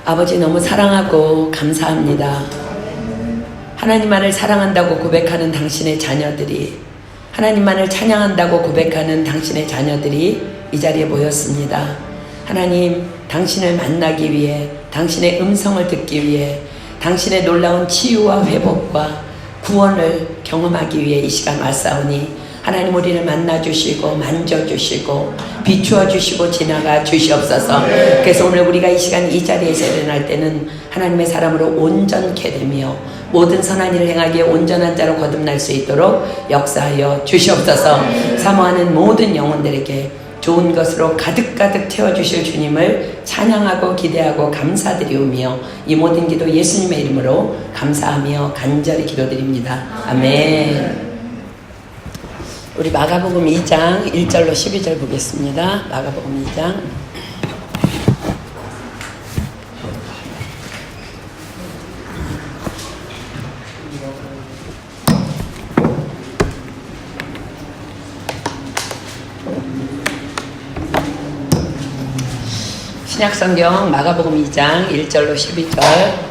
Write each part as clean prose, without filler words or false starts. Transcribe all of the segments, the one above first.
아버지 너무 사랑하고 감사합니다. 하나님만을 사랑한다고 고백하는 당신의 자녀들이, 하나님만을 찬양한다고 고백하는 당신의 자녀들이 이 자리에 모였습니다. 하나님, 당신을 만나기 위해, 당신의 음성을 듣기 위해, 당신의 놀라운 치유와 회복과 구원을 경험하기 위해 이 시간 왔사오니 하나님 우리를 만나주시고 만져주시고 비추어주시고 지나가 주시옵소서. 그래서 오늘 우리가 이 시간 이 자리에서 일어날 때는 하나님의 사람으로 온전케 되며 모든 선한 일을 행하기에 온전한 자로 거듭날 수 있도록 역사하여 주시옵소서. 사모하는 모든 영혼들에게 좋은 것으로 가득가득 채워주실 주님을 찬양하고 기대하고 감사드리오며 이 모든 기도 예수님의 이름으로 감사하며 간절히 기도드립니다. 아멘. 우리 마가복음 2장 1절로 12절 보겠습니다. 마가복음 2장 신약성경 마가복음 2장 1절로 12절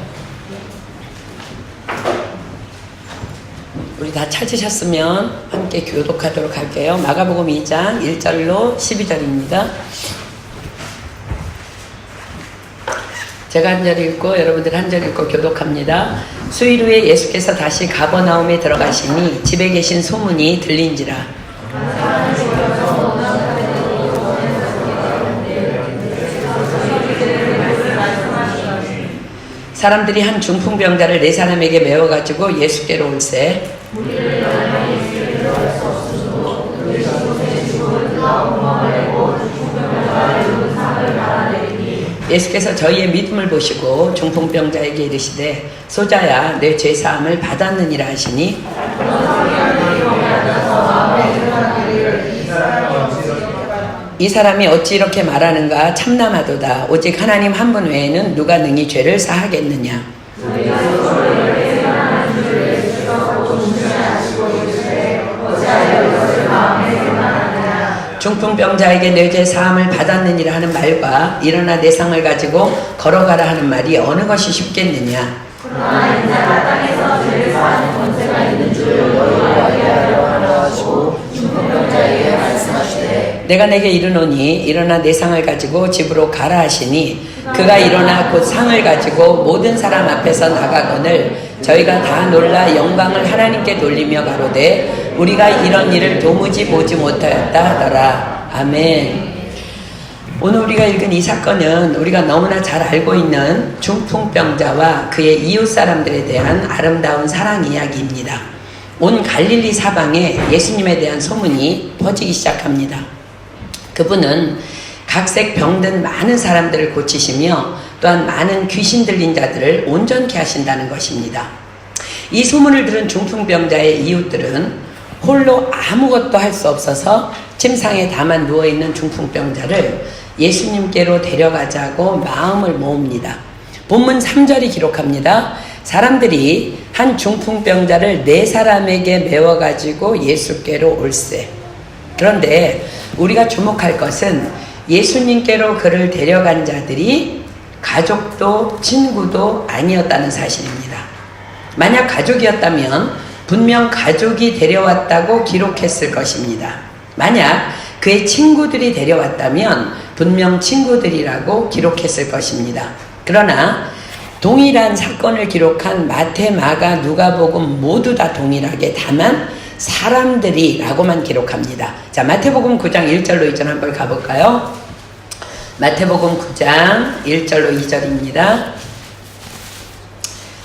우리 다 찾으셨으면 함께 교독하도록 할게요. 마가복음 2장 1절로 12절입니다. 제가 한 절 읽고 여러분들 한 절 읽고 교독합니다. 수일 후에 예수께서 다시 가버나움에 들어가시니 집에 계신 소문이 들린지라. 사람들이 한 중풍병자를 4사람에게 메워가지고 예수께로 올세 예수께서 저희의 믿음을 보시고 중풍병자에게 이르시되 소자야 내 죄사함을 받았느니라 하시니 이 사람이 어찌 이렇게 말하는가 참남하도다. 오직 하나님 한 분 외에는 누가 능히 죄를 사하겠느냐. 중풍병자에게 내 죄 사함을 받았느니라 하는 말과 일어나 내 상을 가지고 걸어가라 하는 말이 어느 것이 쉽겠느냐. 그러나 인자가 땅에서 죄를 사하는 권세가 있는 줄 너희가 알게 하라 하시고 중풍병자에게 말씀하시되 내가 내게 이르노니 일어나 내 상을 가지고 집으로 가라 하시니 그가 일어나 곧 상을 가지고 모든 사람 앞에서 나가거늘 저희가 다 놀라 영광을 하나님께 돌리며 가로되 우리가 이런 일을 도무지 보지 못하였다 하더라. 아멘. 오늘 우리가 읽은 이 사건은 우리가 너무나 잘 알고 있는 중풍병자와 그의 이웃 사람들에 대한 아름다운 사랑 이야기입니다. 온 갈릴리 사방에 예수님에 대한 소문이 퍼지기 시작합니다. 그분은 각색 병든 많은 사람들을 고치시며 또한 많은 귀신 들린 자들을 온전케 하신다는 것입니다. 이 소문을 들은 중풍병자의 이웃들은 홀로 아무것도 할 수 없어서 침상에 다만 누워있는 중풍병자를 예수님께로 데려가자고 마음을 모읍니다. 본문 3절이 기록합니다. 사람들이 한 중풍병자를 4사람에게 메워가지고 예수께로 올세. 그런데 우리가 주목할 것은 예수님께로 그를 데려간 자들이 가족도 친구도 아니었다는 사실입니다. 만약 가족이었다면 분명 가족이 데려왔다고 기록했을 것입니다. 만약 그의 친구들이 데려왔다면 분명 친구들이라고 기록했을 것입니다. 그러나 동일한 사건을 기록한 마태, 마가, 누가복음 모두 다 동일하게 다만 사람들이라고만 기록합니다. 자, 마태복음 9장 1절로 2절 한번 가볼까요? 마태복음 9장 1절로 2절입니다.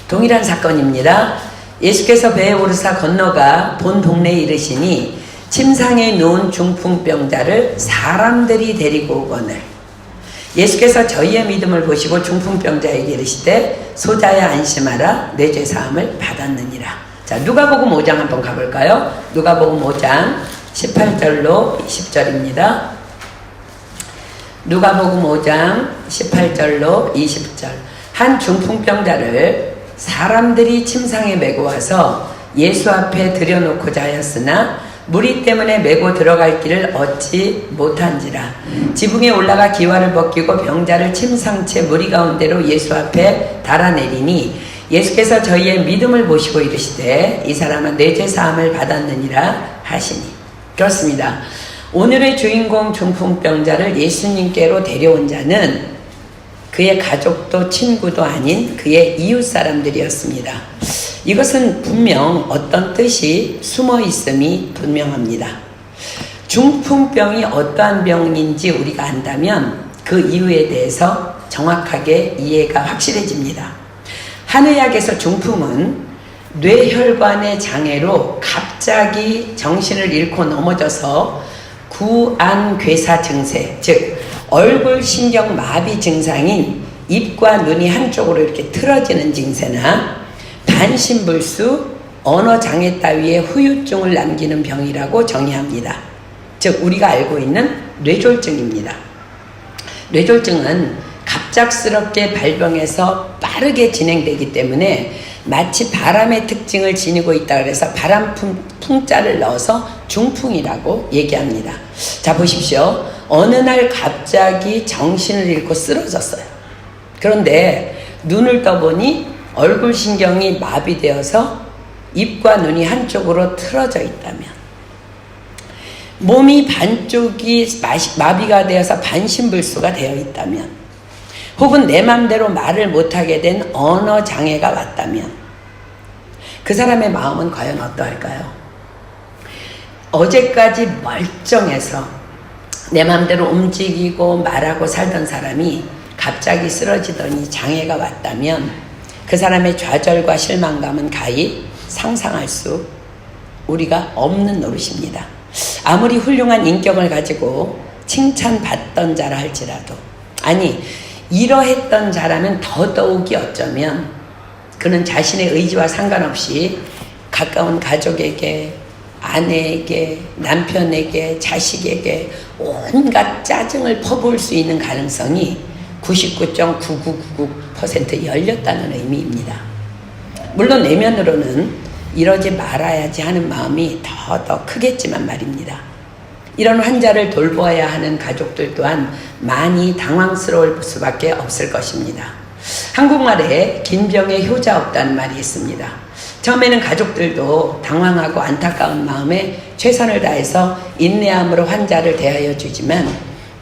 동일한 사건입니다. 예수께서 배에 오르사 건너가 본 동네에 이르시니 침상에 누운 중풍병자를 사람들이 데리고 오거늘 예수께서 저희의 믿음을 보시고 중풍병자에게 이르시되 소자야 안심하라 내 죄사함을 받았느니라. 자, 누가복음 5장 한번 가볼까요? 누가복음 5장 18절로 20절입니다. 누가복음 5장 18절로 20절. 한 중풍병자를 사람들이 침상에 메고 와서 예수 앞에 들여놓고자 하였으나 무리 때문에 메고 들어갈 길을 얻지 못한지라. 지붕에 올라가 기와를 벗기고 병자를 침상채 무리 가운데로 예수 앞에 달아내리니 예수께서 저희의 믿음을 보시고 이르시되 이 사람은 내 죄 사함을 받았느니라 하시니. 그렇습니다. 오늘의 주인공 중풍병자를 예수님께로 데려온 자는 그의 가족도 친구도 아닌 그의 이웃 사람들이었습니다. 이것은 분명 어떤 뜻이 숨어 있음이 분명합니다. 중풍병이 어떠한 병인지 우리가 안다면 그 이유에 대해서 정확하게 이해가 확실해집니다. 한의학에서 중풍은 뇌혈관의 장애로 갑자기 정신을 잃고 넘어져서 구안괴사 증세, 즉 얼굴 신경 마비 증상인 입과 눈이 한쪽으로 이렇게 틀어지는 증세나 반신불수, 언어장애 따위의 후유증을 남기는 병이라고 정의합니다. 즉 우리가 알고 있는 뇌졸중입니다. 뇌졸중은 갑작스럽게 발병해서 빠르게 진행되기 때문에 마치 바람의 특징을 지니고 있다 그래서 풍자를 넣어서 중풍이라고 얘기합니다. 자 보십시오. 어느 날 갑자기 정신을 잃고 쓰러졌어요. 그런데 눈을 떠보니 얼굴 신경이 마비되어서 입과 눈이 한쪽으로 틀어져 있다면, 몸이 반쪽이 마비가 되어서 반신불수가 되어 있다면, 혹은 내 맘대로 말을 못하게 된 언어 장애가 왔다면 그 사람의 마음은 과연 어떠할까요? 어제까지 멀쩡해서 내 맘대로 움직이고 말하고 살던 사람이 갑자기 쓰러지더니 장애가 왔다면 그 사람의 좌절과 실망감은 가히 상상할 수 우리가 없는 노릇입니다. 아무리 훌륭한 인격을 가지고 칭찬받던 자라 할지라도, 아니 이러했던 자라면 더더욱이 어쩌면 그는 자신의 의지와 상관없이 가까운 가족에게, 아내에게, 남편에게, 자식에게 온갖 짜증을 퍼부을 수 있는 가능성이 99.9999% 열렸다는 의미입니다. 물론 내면으로는 이러지 말아야지 하는 마음이 더 크겠지만 말입니다. 이런 환자를 돌보아야 하는 가족들 또한 많이 당황스러울 수밖에 없을 것입니다. 한국말에 긴 병에 효자 없다는 말이 있습니다. 처음에는 가족들도 당황하고 안타까운 마음에 최선을 다해서 인내함으로 환자를 대하여 주지만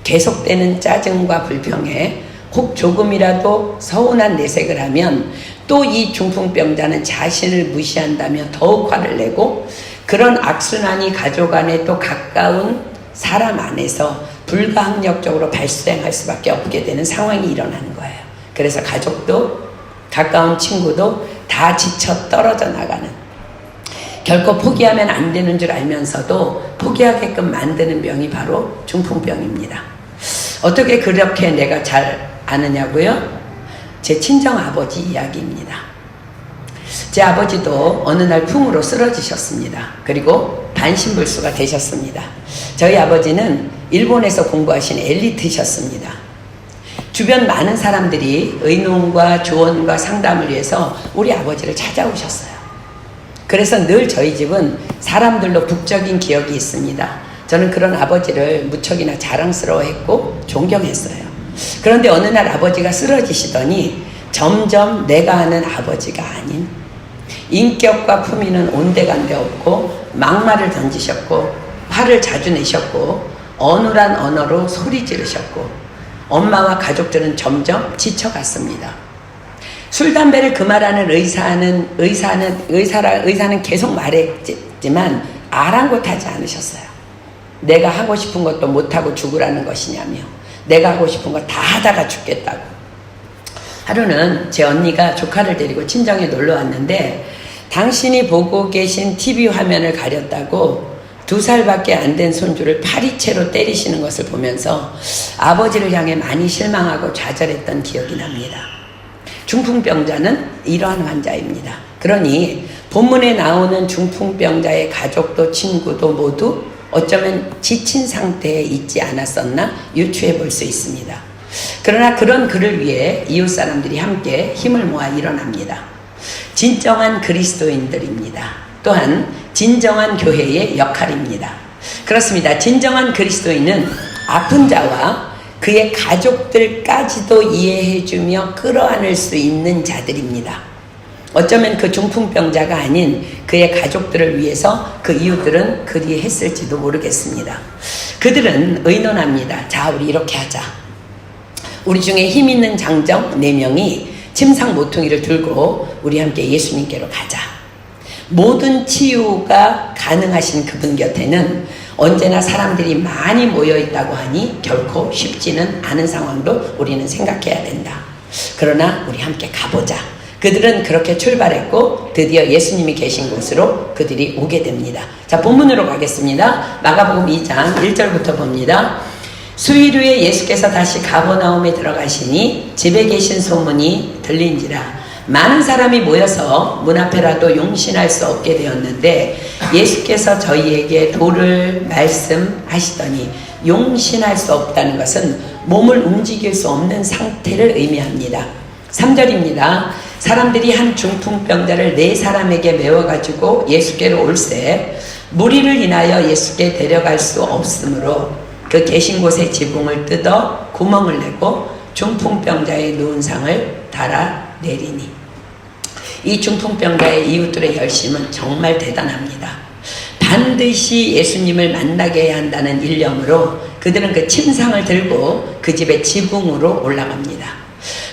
계속되는 짜증과 불평에 혹 조금이라도 서운한 내색을 하면 또 이 중풍병자는 자신을 무시한다며 더욱 화를 내고, 그런 악순환이 가족 안에 또 가까운 사람 안에서 불가항력적으로 발생할 수밖에 없게 되는 상황이 일어나는 거예요. 그래서 가족도 가까운 친구도 다 지쳐 떨어져 나가는, 결코 포기하면 안 되는 줄 알면서도 포기하게끔 만드는 병이 바로 중풍병입니다. 어떻게 그렇게 내가 잘 아느냐고요? 제 친정 아버지 이야기입니다. 제 아버지도 어느 날 풍으로 쓰러지셨습니다. 그리고 반신불수가 되셨습니다. 저희 아버지는 일본에서 공부하신 엘리트셨습니다. 주변 많은 사람들이 의논과 조언과 상담을 위해서 우리 아버지를 찾아오셨어요. 그래서 늘 저희 집은 사람들로 북적인 기억이 있습니다. 저는 그런 아버지를 무척이나 자랑스러워했고 존경했어요. 그런데 어느 날 아버지가 쓰러지시더니 점점 내가 아는 아버지가 아닌, 인격과 품위는 온데간데 없고 막말을 던지셨고 화를 자주 내셨고 어눌한 언어로 소리 지르셨고 엄마와 가족들은 점점 지쳐갔습니다. 술, 담배를 금하라는 의사는 계속 말했지만 아랑곳하지 않으셨어요. 내가 하고 싶은 것도 못하고 죽으라는 것이냐며, 내가 하고 싶은 거 다 하다가 죽겠다고. 하루는 제 언니가 조카를 데리고 친정에 놀러 왔는데 당신이 보고 계신 TV 화면을 가렸다고 2살밖에 안 된 손주를 파리채로 때리시는 것을 보면서 아버지를 향해 많이 실망하고 좌절했던 기억이 납니다. 중풍병자는 이러한 환자입니다. 그러니 본문에 나오는 중풍병자의 가족도 친구도 모두 어쩌면 지친 상태에 있지 않았었나 유추해 볼 수 있습니다. 그러나 그런 그를 위해 이웃 사람들이 함께 힘을 모아 일어납니다. 진정한 그리스도인들입니다. 또한 진정한 교회의 역할입니다. 그렇습니다. 진정한 그리스도인은 아픈 자와 그의 가족들까지도 이해해주며 끌어안을 수 있는 자들입니다. 어쩌면 그 중풍병자가 아닌 그의 가족들을 위해서 그 이웃들은 그리 했을지도 모르겠습니다. 그들은 의논합니다. 자, 우리 이렇게 하자. 우리 중에 힘 있는 장정 4명이 침상 모퉁이를 들고 우리 함께 예수님께로 가자. 모든 치유가 가능하신 그분 곁에는 언제나 사람들이 많이 모여 있다고 하니 결코 쉽지는 않은 상황도 우리는 생각해야 된다. 그러나 우리 함께 가보자. 그들은 그렇게 출발했고 드디어 예수님이 계신 곳으로 그들이 오게 됩니다. 자, 본문으로 가겠습니다. 마가복음 2장 1절부터 봅니다. 수일 후에 예수께서 다시 가버나움에 들어가시니 집에 계신 소문이 들린지라 많은 사람이 모여서 문 앞에라도 용신할 수 없게 되었는데 예수께서 저희에게 도를 말씀하시더니 용신할 수 없다는 것은 몸을 움직일 수 없는 상태를 의미합니다. 3절입니다. 사람들이 한 중풍병자를 4사람에게 메워가지고 예수께로 올세 무리를 인하여 예수께 데려갈 수 없으므로 그 계신 곳의 지붕을 뜯어 구멍을 내고 중풍병자의 누운 상을 달아내리니 이 중풍병자의 이웃들의 열심은 정말 대단합니다. 반드시 예수님을 만나게 해야 한다는 일념으로 그들은 그 침상을 들고 그 집의 지붕으로 올라갑니다.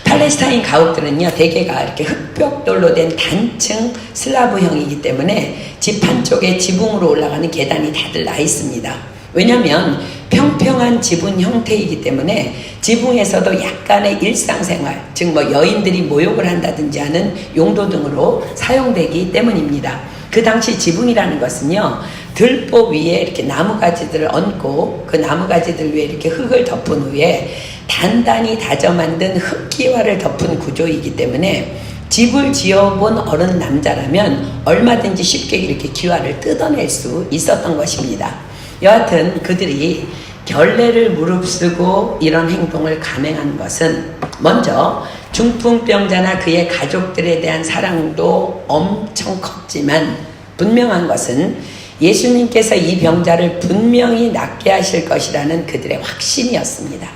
팔레스타인 가옥들은요, 대개가 이렇게 흙벽돌로 된 단층 슬라브형이기 때문에 집 한쪽에 지붕으로 올라가는 계단이 다들 나 있습니다. 왜냐하면 평평한 지붕 형태이기 때문에 지붕에서도 약간의 일상생활, 즉 여인들이 모욕을 한다든지 하는 용도 등으로 사용되기 때문입니다. 그 당시 지붕이라는 것은요, 들보 위에 이렇게 나무가지들을 얹고 그 나무가지들 위에 이렇게 흙을 덮은 후에 단단히 다져 만든 흙기와를 덮은 구조이기 때문에 집을 지어본 어른 남자라면 얼마든지 쉽게 이렇게 기와를 뜯어낼 수 있었던 것입니다. 여하튼 그들이 결례를 무릅쓰고 이런 행동을 감행한 것은 먼저 중풍병자나 그의 가족들에 대한 사랑도 엄청 컸지만 분명한 것은 예수님께서 이 병자를 분명히 낫게 하실 것이라는 그들의 확신이었습니다.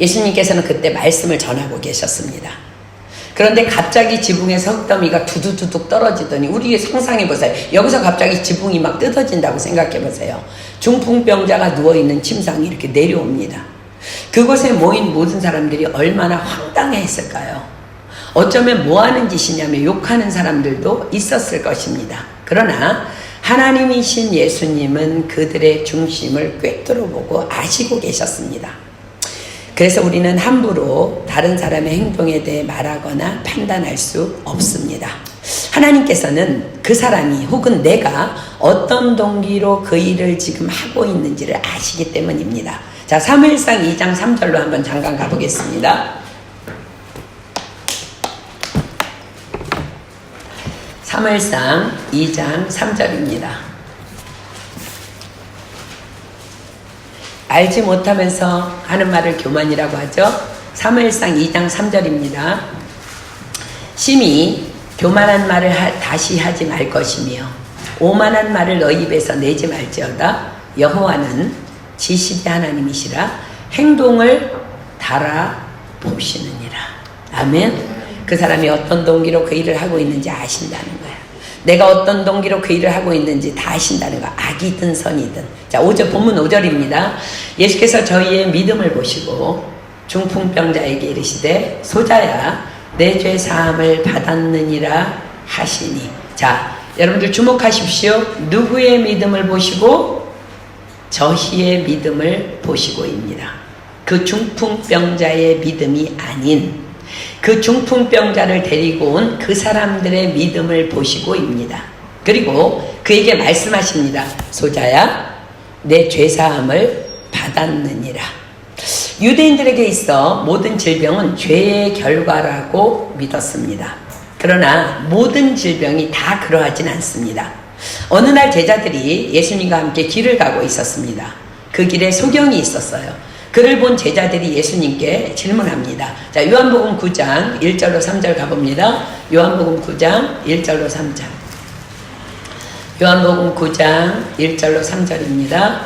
예수님께서는 그때 말씀을 전하고 계셨습니다. 그런데 갑자기 지붕에서 흙더미가 두두두둑 떨어지더니 우리 상상해보세요. 여기서 갑자기 지붕이 막 뜯어진다고 생각해보세요. 중풍병자가 누워있는 침상이 이렇게 내려옵니다. 그곳에 모인 모든 사람들이 얼마나 황당해했을까요? 어쩌면 뭐하는 짓이냐며 욕하는 사람들도 있었을 것입니다. 그러나 하나님이신 예수님은 그들의 중심을 꿰뚫어 보고 아시고 계셨습니다. 그래서 우리는 함부로 다른 사람의 행동에 대해 말하거나 판단할 수 없습니다. 하나님께서는 그 사람이 혹은 내가 어떤 동기로 그 일을 지금 하고 있는지를 아시기 때문입니다. 자, 사무엘상 2장 3절로 한번 잠깐 가보겠습니다. 사무엘상 2장 3절입니다. 알지 못하면서 하는 말을 교만이라고 하죠. 사무엘상 2장 3절입니다. 심히 교만한 말을 다시 하지 말 것이며 오만한 말을 너희 입에서 내지 말지어다. 여호와는 지식의 하나님이시라 행동을 달아보시느니라. 아멘. 그 사람이 어떤 동기로 그 일을 하고 있는지 아신다는 거야. 내가 어떤 동기로 그 일을 하고 있는지 다 아신다는 거야. 악이든 선이든. 자, 5절, 본문 5절입니다. 예수께서 저희의 믿음을 보시고 중풍병자에게 이르시되 소자야 내 죄 사함을 받았느니라 하시니. 자, 여러분들 주목하십시오. 누구의 믿음을 보시고? 저희의 믿음을 보시고입니다. 그 중풍병자의 믿음이 아닌 그 중풍병자를 데리고 온 그 사람들의 믿음을 보시고입니다. 그리고 그에게 말씀하십니다. 소자야 내 죄사함을 받았느니라. 유대인들에게 있어 모든 질병은 죄의 결과라고 믿었습니다. 그러나 모든 질병이 다 그러하진 않습니다. 어느 날 제자들이 예수님과 함께 길을 가고 있었습니다. 그 길에 소경이 있었어요. 그를 본 제자들이 예수님께 질문합니다. 자, 요한복음 9장 1절로 3절 가봅니다. 요한복음 9장 1절로 3절. 요한복음 9장 1절로 3절입니다.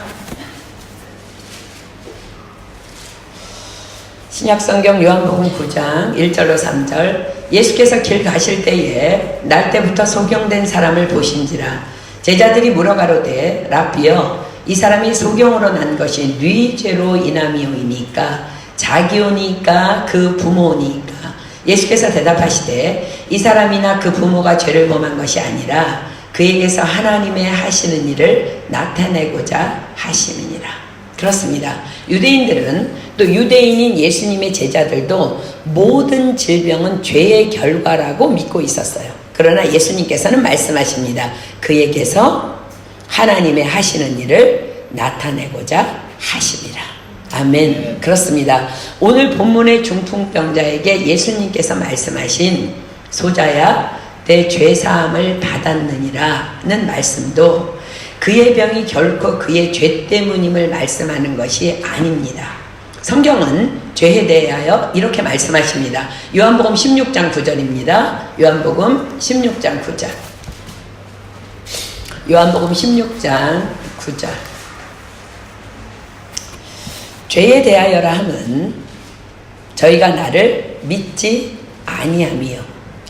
신약성경 요한복음 9장 1절로 3절. 예수께서 길 가실 때에 날 때부터 소경된 사람을 보신지라. 제자들이 물어가로되 라비여 이 사람이 소경으로 난 것이 네 죄로 인함이오이니까 자기오니까 그 부모니까. 예수께서 대답하시되 이 사람이나 그 부모가 죄를 범한 것이 아니라 그에게서 하나님의 하시는 일을 나타내고자 하심이니라. 그렇습니다. 유대인들은 또 유대인인 예수님의 제자들도 모든 질병은 죄의 결과라고 믿고 있었어요. 그러나 예수님께서는 말씀하십니다. 그에게서 하나님의 하시는 일을 나타내고자 하심이라. 아멘. 그렇습니다. 오늘 본문의 중풍병자에게 예수님께서 말씀하신 소자야 내 죄사함을 받았느니라는 말씀도 그의 병이 결코 그의 죄 때문임을 말씀하는 것이 아닙니다. 성경은 죄에 대하여 이렇게 말씀하십니다. 요한복음 16장 9절입니다. 요한복음 16장 9절. 요한복음 16장 9절. 죄에 대하여라 함은 저희가 나를 믿지 아니함이요.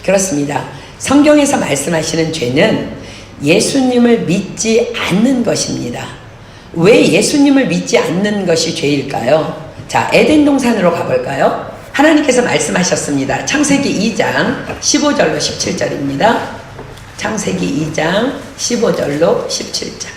그렇습니다. 성경에서 말씀하시는 죄는 예수님을 믿지 않는 것입니다. 왜 예수님을 믿지 않는 것이 죄일까요? 자, 에덴 동산으로 가볼까요? 하나님께서 말씀하셨습니다. 창세기 2장 15절로 17절입니다. 창세기 2장 15절로 17절.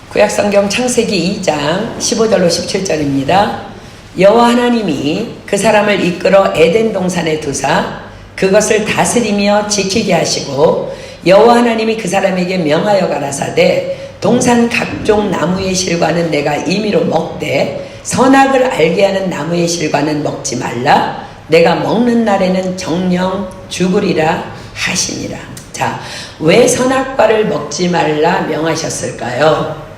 구약성경 창세기 2장 15절로 17절입니다. 여호와 하나님이 그 사람을 이끌어 에덴 동산에 두사 그것을 다스리며 지키게 하시고 여호와 하나님이 그 사람에게 명하여 가라사대 동산 각종 나무의 실과는 내가 임의로 먹되 선악을 알게 하는 나무의 실과는 먹지 말라. 내가 먹는 날에는 정령 죽으리라 하시니라. 자, 왜 선악과를 먹지 말라 명하셨을까요?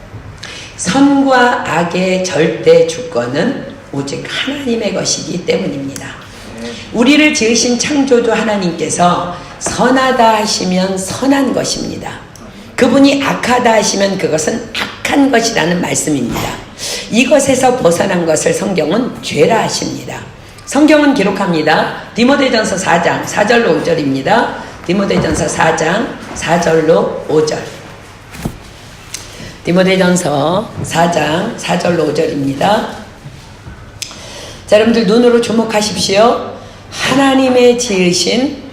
선과 악의 절대 주권은 오직 하나님의 것이기 때문입니다. 우리를 지으신 창조주 하나님께서 선하다 하시면 선한 것입니다. 그분이 악하다 하시면 그것은 악한 것이라는 말씀입니다. 이것에서 벗어난 것을 성경은 죄라 하십니다. 성경은 기록합니다. 디모데전서 4장 4절로 5절입니다. 디모데전서 4장 4절로 5절. 디모데전서 4장 4절로 5절입니다. 자, 여러분들 눈으로 주목하십시오. 하나님의 지으신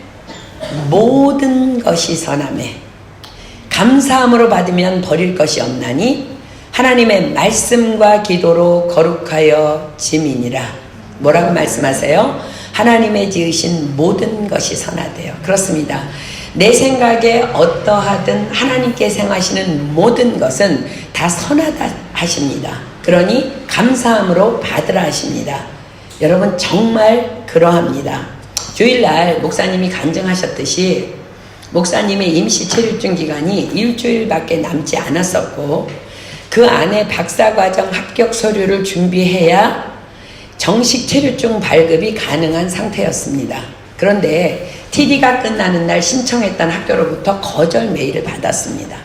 모든 것이 선하매 감사함으로 받으면 버릴 것이 없나니 하나님의 말씀과 기도로 거룩하여 짐이니라. 뭐라고 말씀하세요? 하나님의 지으신 모든 것이 선하대요. 그렇습니다. 내 생각에 어떠하든 하나님께 생하시는 모든 것은 다 선하다 하십니다. 그러니 감사함으로 받으라 하십니다. 여러분 정말 그러합니다. 주일날 목사님이 간증하셨듯이 목사님의 임시 체류증 기간이 일주일밖에 남지 않았었고 그 안에 박사과정 합격 서류를 준비해야 정식 체류증 발급이 가능한 상태였습니다. 그런데 TD가 끝나는 날 신청했던 학교로부터 거절 메일을 받았습니다.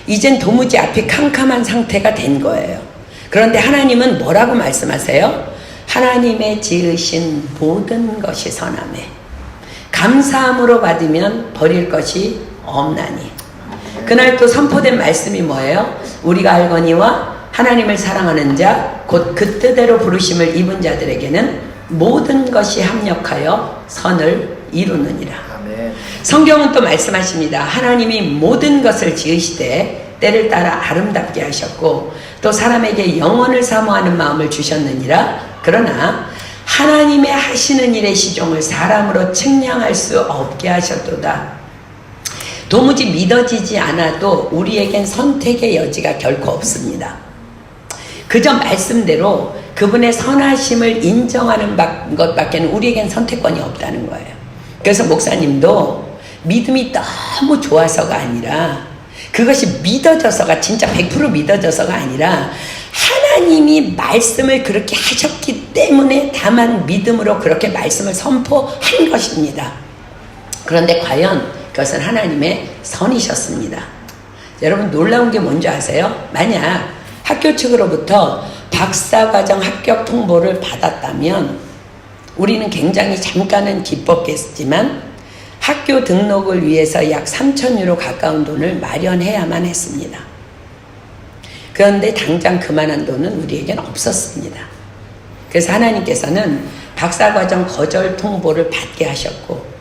이젠 도무지 앞이 캄캄한 상태가 된 거예요. 그런데 하나님은 뭐라고 말씀하세요? 하나님의 지으신 모든 것이 선하매 감사함으로 받으면 버릴 것이 없나니. 그날 또 선포된 말씀이 뭐예요? 우리가 알거니와 하나님을 사랑하는 자 곧 그 뜻대로 부르심을 입은 자들에게는 모든 것이 합력하여 선을 이루느니라. 아멘. 성경은 또 말씀하십니다. 하나님이 모든 것을 지으시되 때를 따라 아름답게 하셨고 또 사람에게 영원을 사모하는 마음을 주셨느니라. 그러나 하나님의 하시는 일의 시종을 사람으로 측량할 수 없게 하셨도다. 도무지 믿어지지 않아도 우리에겐 선택의 여지가 결코 없습니다. 그저 말씀대로 그분의 선하심을 인정하는 것밖에 우리에겐 선택권이 없다는 거예요. 그래서 목사님도 믿음이 너무 좋아서가 아니라 그것이 믿어져서가 진짜 100% 믿어져서가 아니라 하나님이 말씀을 그렇게 하셨기 때문에 다만 믿음으로 그렇게 말씀을 선포한 것입니다. 그런데 과연 그것은 하나님의 선이셨습니다. 여러분 놀라운 게 뭔지 아세요? 만약 학교 측으로부터 박사과정 합격 통보를 받았다면 우리는 굉장히 잠깐은 기뻤겠지만 학교 등록을 위해서 약 3,000유로 가까운 돈을 마련해야만 했습니다. 그런데 당장 그만한 돈은 우리에게는 없었습니다. 그래서 하나님께서는 박사과정 거절 통보를 받게 하셨고,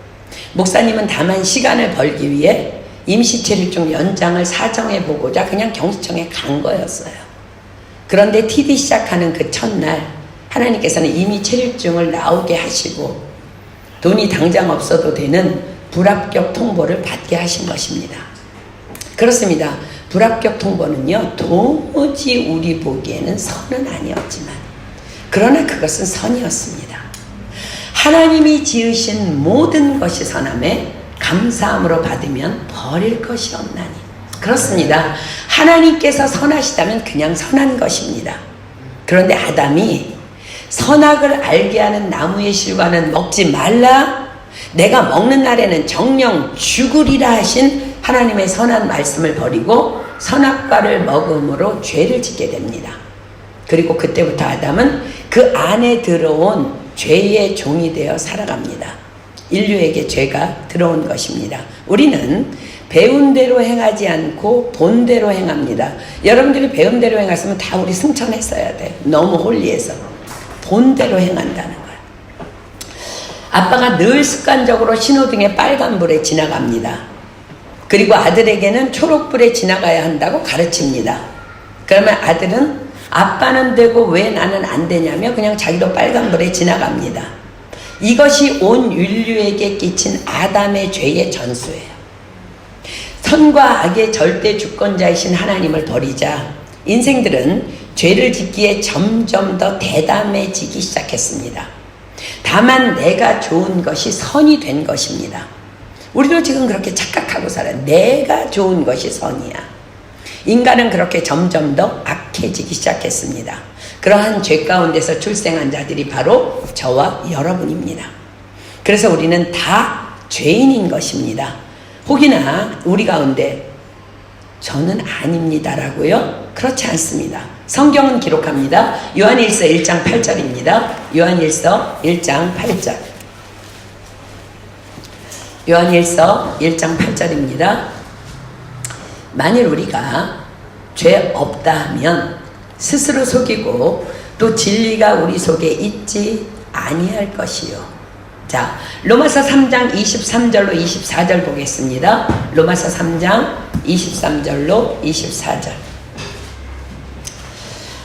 목사님은 다만 시간을 벌기 위해 임시체류증 연장을 사정해보고자 그냥 경시청에 간 거였어요. 그런데 TD 시작하는 그 첫날 하나님께서는 이미 체류증을 나오게 하시고 돈이 당장 없어도 되는 불합격 통보를 받게 하신 것입니다. 그렇습니다. 불합격 통보는요, 도무지 우리 보기에는 선은 아니었지만 그러나 그것은 선이었습니다. 하나님이 지으신 모든 것이 선함에 감사함으로 받으면 버릴 것이 없나니. 그렇습니다. 하나님께서 선하시다면 그냥 선한 것입니다. 그런데 아담이 선악을 알게 하는 나무의 실과는 먹지 말라, 내가 먹는 날에는 정령 죽으리라 하신 하나님의 선한 말씀을 버리고 선악과를 먹음으로 죄를 짓게 됩니다. 그리고 그때부터 아담은 그 안에 들어온 죄의 종이 되어 살아갑니다. 인류에게 죄가 들어온 것입니다. 우리는 배운 대로 행하지 않고 본 대로 행합니다. 여러분들이 배운 대로 행했으면 다 우리 승천했어야 돼. 너무 홀리해서. 본 대로 행한다는 거예요. 아빠가 늘 습관적으로 신호등에 빨간불에 지나갑니다. 그리고 아들에게는 초록불에 지나가야 한다고 가르칩니다. 그러면 아들은 아빠는 되고 왜 나는 안 되냐며 그냥 자기도 빨간불에 지나갑니다. 이것이 온 인류에게 끼친 아담의 죄의 전수예요. 선과 악의 절대 주권자이신 하나님을 버리자 인생들은 죄를 짓기에 점점 더 대담해지기 시작했습니다. 다만 내가 좋은 것이 선이 된 것입니다. 우리도 지금 그렇게 착각하고 살아요. 내가 좋은 것이 선이야. 인간은 그렇게 점점 더 악해지기 시작했습니다. 그러한 죄 가운데서 출생한 자들이 바로 저와 여러분입니다. 그래서 우리는 다 죄인인 것입니다. 혹이나 우리 가운데 저는 아닙니다라고요? 그렇지 않습니다. 성경은 기록합니다. 요한일서 1장 8절입니다. 요한일서 1장 8절. 요한일서 1장 8절입니다. 만일 우리가 죄 없다 하면 스스로 속이고 또 진리가 우리 속에 있지 아니할 것이요. 자, 로마서 3장 23절로 24절 보겠습니다. 로마서 3장 23절로 24절.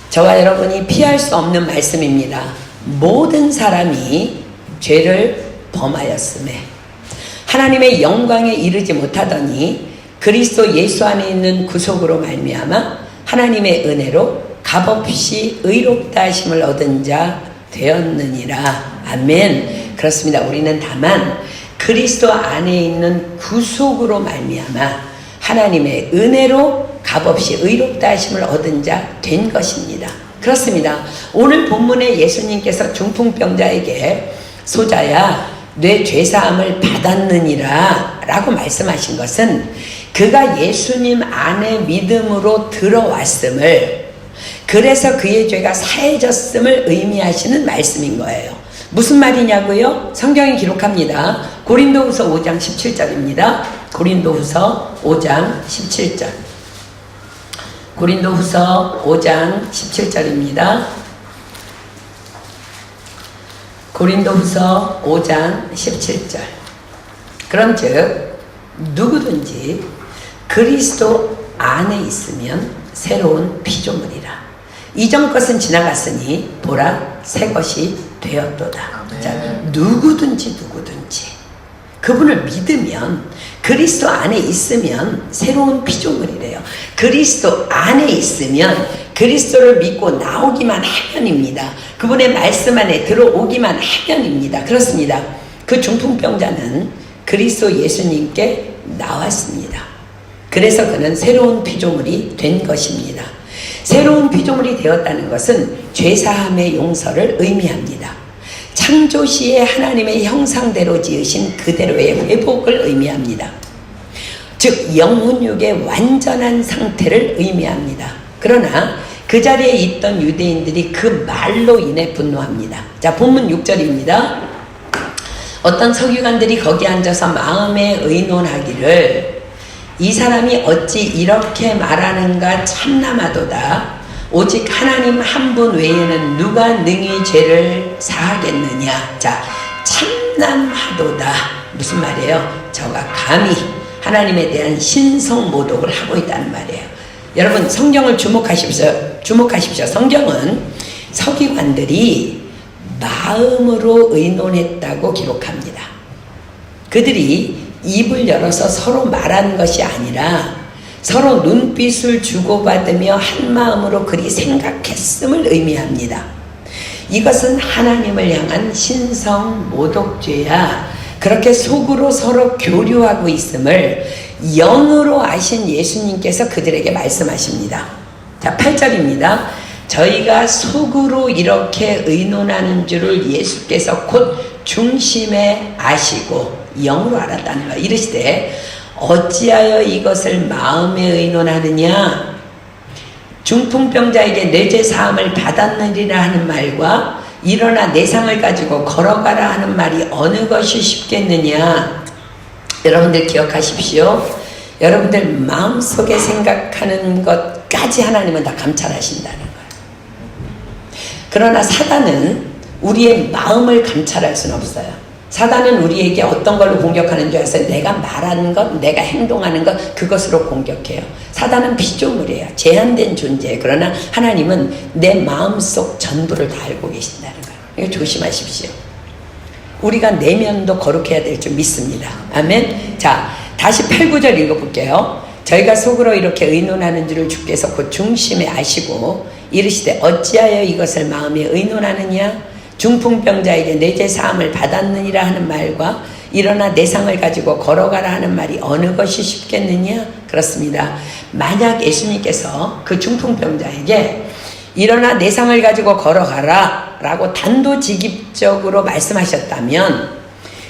저와 여러분이 피할 수 없는 말씀입니다. 모든 사람이 죄를 범하였음에 하나님의 영광에 이르지 못하더니 그리스도 예수 안에 있는 구속으로 말미암아 하나님의 은혜로 값없이 의롭다 하심을 얻은 자 되었느니라. 아멘. 그렇습니다. 우리는 다만 그리스도 안에 있는 구속으로 말미암아 하나님의 은혜로 값없이 의롭다 하심을 얻은 자 된 것입니다. 그렇습니다. 오늘 본문에 예수님께서 중풍병자에게 소자야 내 죄사함을 받았느니라 라고 말씀하신 것은 그가 예수님 안에 믿음으로 들어왔음을, 그래서 그의 죄가 사해졌음을 의미하시는 말씀인 거예요. 무슨 말이냐고요? 성경이 기록합니다. 고린도후서 5장 17절입니다. 고린도후서 5장 17절. 고린도후서 5장 17절입니다. 고린도후서 5장 17절. 그런즉 누구든지 그리스도 안에 있으면 새로운 피조물이라. 이전 것은 지나갔으니 보라 새 것이 되었도다. 자, 누구든지 그분을 믿으면, 그리스도 안에 있으면 새로운 피조물이래요. 그리스도 안에 있으면 그리스도를 믿고 나오기만 하면입니다. 그분의 말씀 안에 들어오기만 하면입니다. 그렇습니다. 그 중풍병자는 그리스도 예수님께 나왔습니다. 그래서 그는 새로운 피조물이 된 것입니다. 새로운 피조물이 되었다는 것은 죄사함의 용서를 의미합니다. 창조시에 하나님의 형상대로 지으신 그대로의 회복을 의미합니다. 즉 영혼육의 완전한 상태를 의미합니다. 그러나 그 자리에 있던 유대인들이 그 말로 인해 분노합니다. 자, 본문 6절입니다. 어떤 서기관들이 거기 앉아서 마음에 의논하기를 이 사람이 어찌 이렇게 말하는가 참남하도다. 오직 하나님 한 분 외에는 누가 능히 죄를 사하겠느냐. 자, 참남하도다. 무슨 말이에요? 저가 감히 하나님에 대한 신성모독을 하고 있다는 말이에요. 여러분 성경을 주목하십시오. 성경은 서기관들이 마음으로 의논했다고 기록합니다. 그들이 입을 열어서 서로 말한 것이 아니라 서로 눈빛을 주고받으며 한 마음으로 그리 생각했음을 의미합니다. 이것은 하나님을 향한 신성 모독죄야. 그렇게 속으로 서로 교류하고 있음을 영으로 아신 예수님께서 그들에게 말씀하십니다. 자, 8절입니다. 저희가 속으로 이렇게 의논하는 줄을 예수께서 곧 중심에 아시고 영으로 알았다는 거예요. 이르시되 어찌하여 이것을 마음에 의논하느냐. 중풍병자에게 내 죄 사함을 받았느니라 하는 말과 일어나 내 상을 가지고 걸어가라 하는 말이 어느 것이 쉽겠느냐. 여러분들 기억하십시오. 여러분들 마음속에 생각하는 것까지 하나님은 다 감찰하신다는 거예요. 그러나 사단은 우리의 마음을 감찰할 수는 없어요. 사단은 우리에게 어떤 걸로 공격하는 줄 아세요? 내가 말하는 것, 내가 행동하는 것, 그것으로 공격해요. 사단은 피조물이에요. 제한된 존재예요. 그러나 하나님은 내 마음속 전부를 다 알고 계신다는 거예요. 이거 조심하십시오. 우리가 내면도 거룩해야 될 줄 믿습니다. 아멘. 자, 다시 8, 9절 읽어볼게요. 저희가 속으로 이렇게 의논하는 줄을 주께서 곧 중심에 아시고 이르시되 어찌하여 이것을 마음에 의논하느냐. 중풍병자에게 내 죄 사함을 받았느니라 하는 말과 일어나 내 상을 가지고 걸어가라 하는 말이 어느 것이 쉽겠느냐. 그렇습니다. 만약 예수님께서 그 중풍병자에게 일어나 내 상을 가지고 걸어가라 라고 단도직입적으로 말씀하셨다면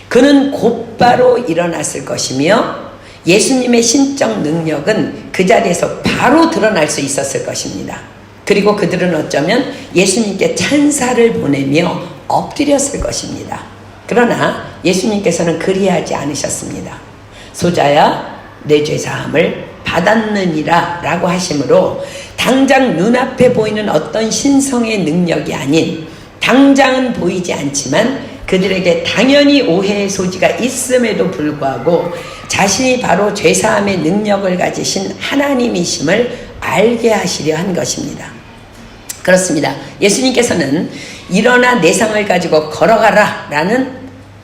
그는 곧바로 일어났을 것이며 예수님의 신적 능력은 그 자리에서 바로 드러날 수 있었을 것입니다. 그리고 그들은 어쩌면 예수님께 찬사를 보내며 엎드렸을 것입니다. 그러나 예수님께서는 그리하지 않으셨습니다. 소자야 내 죄사함을 받았느니라 라고 하심으로 당장 눈앞에 보이는 어떤 신성의 능력이 아닌, 당장은 보이지 않지만 그들에게 당연히 오해의 소지가 있음에도 불구하고 자신이 바로 죄사함의 능력을 가지신 하나님이심을 알게 하시려 한 것입니다. 그렇습니다. 예수님께서는 일어나 내 상을 가지고 걸어가라 라는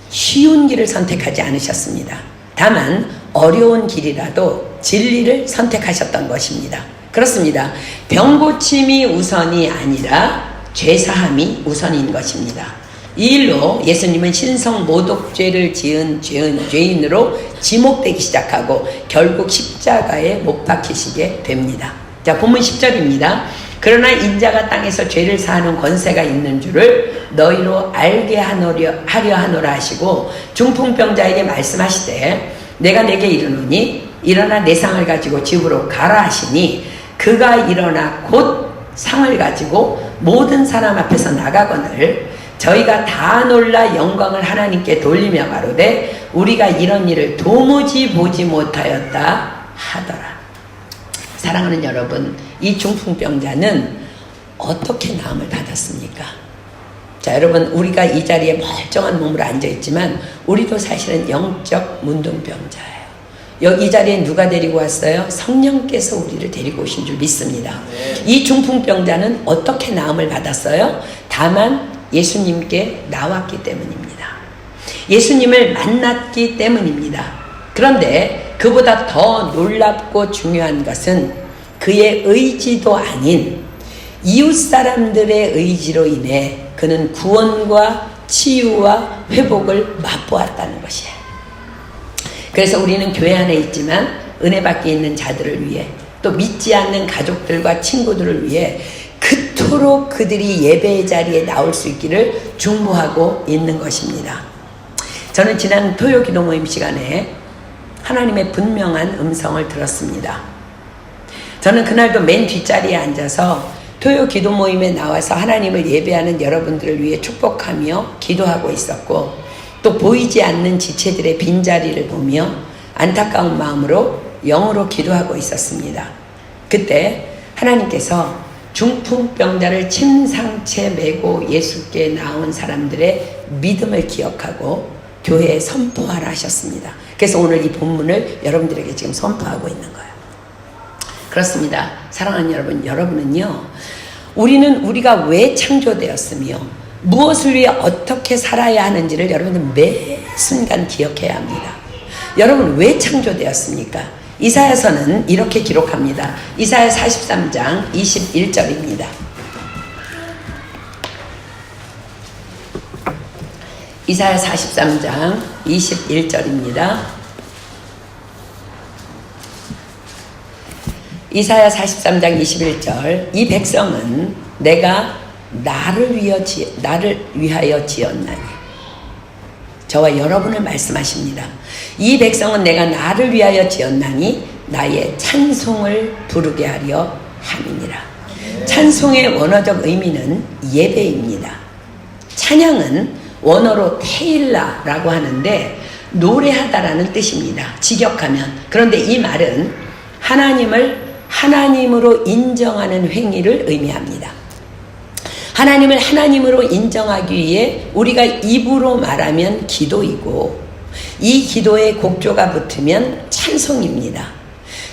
쉬운 길을 선택하지 않으셨습니다. 다만 어려운 길이라도 진리를 선택하셨던 것입니다. 그렇습니다. 병고침이 우선이 아니라 죄사함이 우선인 것입니다. 이 일로 예수님은 신성모독죄를 지은 죄인으로 지목되기 시작하고 결국 십자가에 못 박히시게 됩니다. 자, 본문 10절입니다. 그러나 인자가 땅에서 죄를 사하는 권세가 있는 줄을 너희로 알게 하려 하노라 하시고 중풍병자에게 말씀하시되 내가 내게 이르노니 일어나 내 상을 가지고 집으로 가라 하시니 그가 일어나 곧 상을 가지고 모든 사람 앞에서 나가거늘 저희가 다 놀라 영광을 하나님께 돌리며 가로되 우리가 이런 일을 도무지 보지 못하였다 하더라. 사랑하는 여러분, 이 중풍병자는 어떻게 나음을 받았습니까? 자, 여러분, 우리가 이 자리에 멀쩡한 몸으로 앉아있지만 우리도 사실은 영적 문둥병자예요. 이 자리에 누가 데리고 왔어요? 성령께서 우리를 데리고 오신 줄 믿습니다. 이 중풍병자는 어떻게 나음을 받았어요? 다만 예수님께 나왔기 때문입니다. 예수님을 만났기 때문입니다. 그런데 그보다 더 놀랍고 중요한 것은 그의 의지도 아닌 이웃 사람들의 의지로 인해 그는 구원과 치유와 회복을 맛보았다는 것이에요. 그래서 우리는 교회 안에 있지만 은혜 밖에 있는 자들을 위해 또 믿지 않는 가족들과 친구들을 위해 그토록 그들이 예배의 자리에 나올 수 있기를 중보하고 있는 것입니다. 저는 지난 토요 기도 모임 시간에 하나님의 분명한 음성을 들었습니다. 저는 그날도 맨 뒷자리에 앉아서 토요 기도 모임에 나와서 하나님을 예배하는 여러분들을 위해 축복하며 기도하고 있었고, 또 보이지 않는 지체들의 빈자리를 보며 안타까운 마음으로 영으로 기도하고 있었습니다. 그때 하나님께서 중풍병자를 침상채 메고 예수께 나온 사람들의 믿음을 기억하고 교회에 선포하라 하셨습니다. 그래서 오늘 이 본문을 여러분들에게 지금 선포하고 있는 거예요. 그렇습니다. 사랑하는 여러분, 여러분은요, 우리가 왜 창조되었으며 무엇을 위해 어떻게 살아야 하는지를 여러분들 매 순간 기억해야 합니다. 여러분 왜 창조되었습니까? 이사야서는 이렇게 기록합니다. 이사야 43장 21절입니다. 이사야 43장 21절입니다. 이사야 43장 21절. 이 백성은 내가 나를 위하여 지었나니. 저와 여러분을 말씀하십니다. 이 백성은 내가 나를 위하여 지었나니 나의 찬송을 부르게 하려 함이니라. 찬송의 원어적 의미는 예배입니다. 찬양은 원어로 테일라라고 하는데 노래하다라는 뜻입니다. 직역하면. 그런데 이 말은 하나님을 하나님으로 인정하는 행위를 의미합니다. 하나님을 하나님으로 인정하기 위해 우리가 입으로 말하면 기도이고, 이 기도에 곡조가 붙으면 찬송입니다.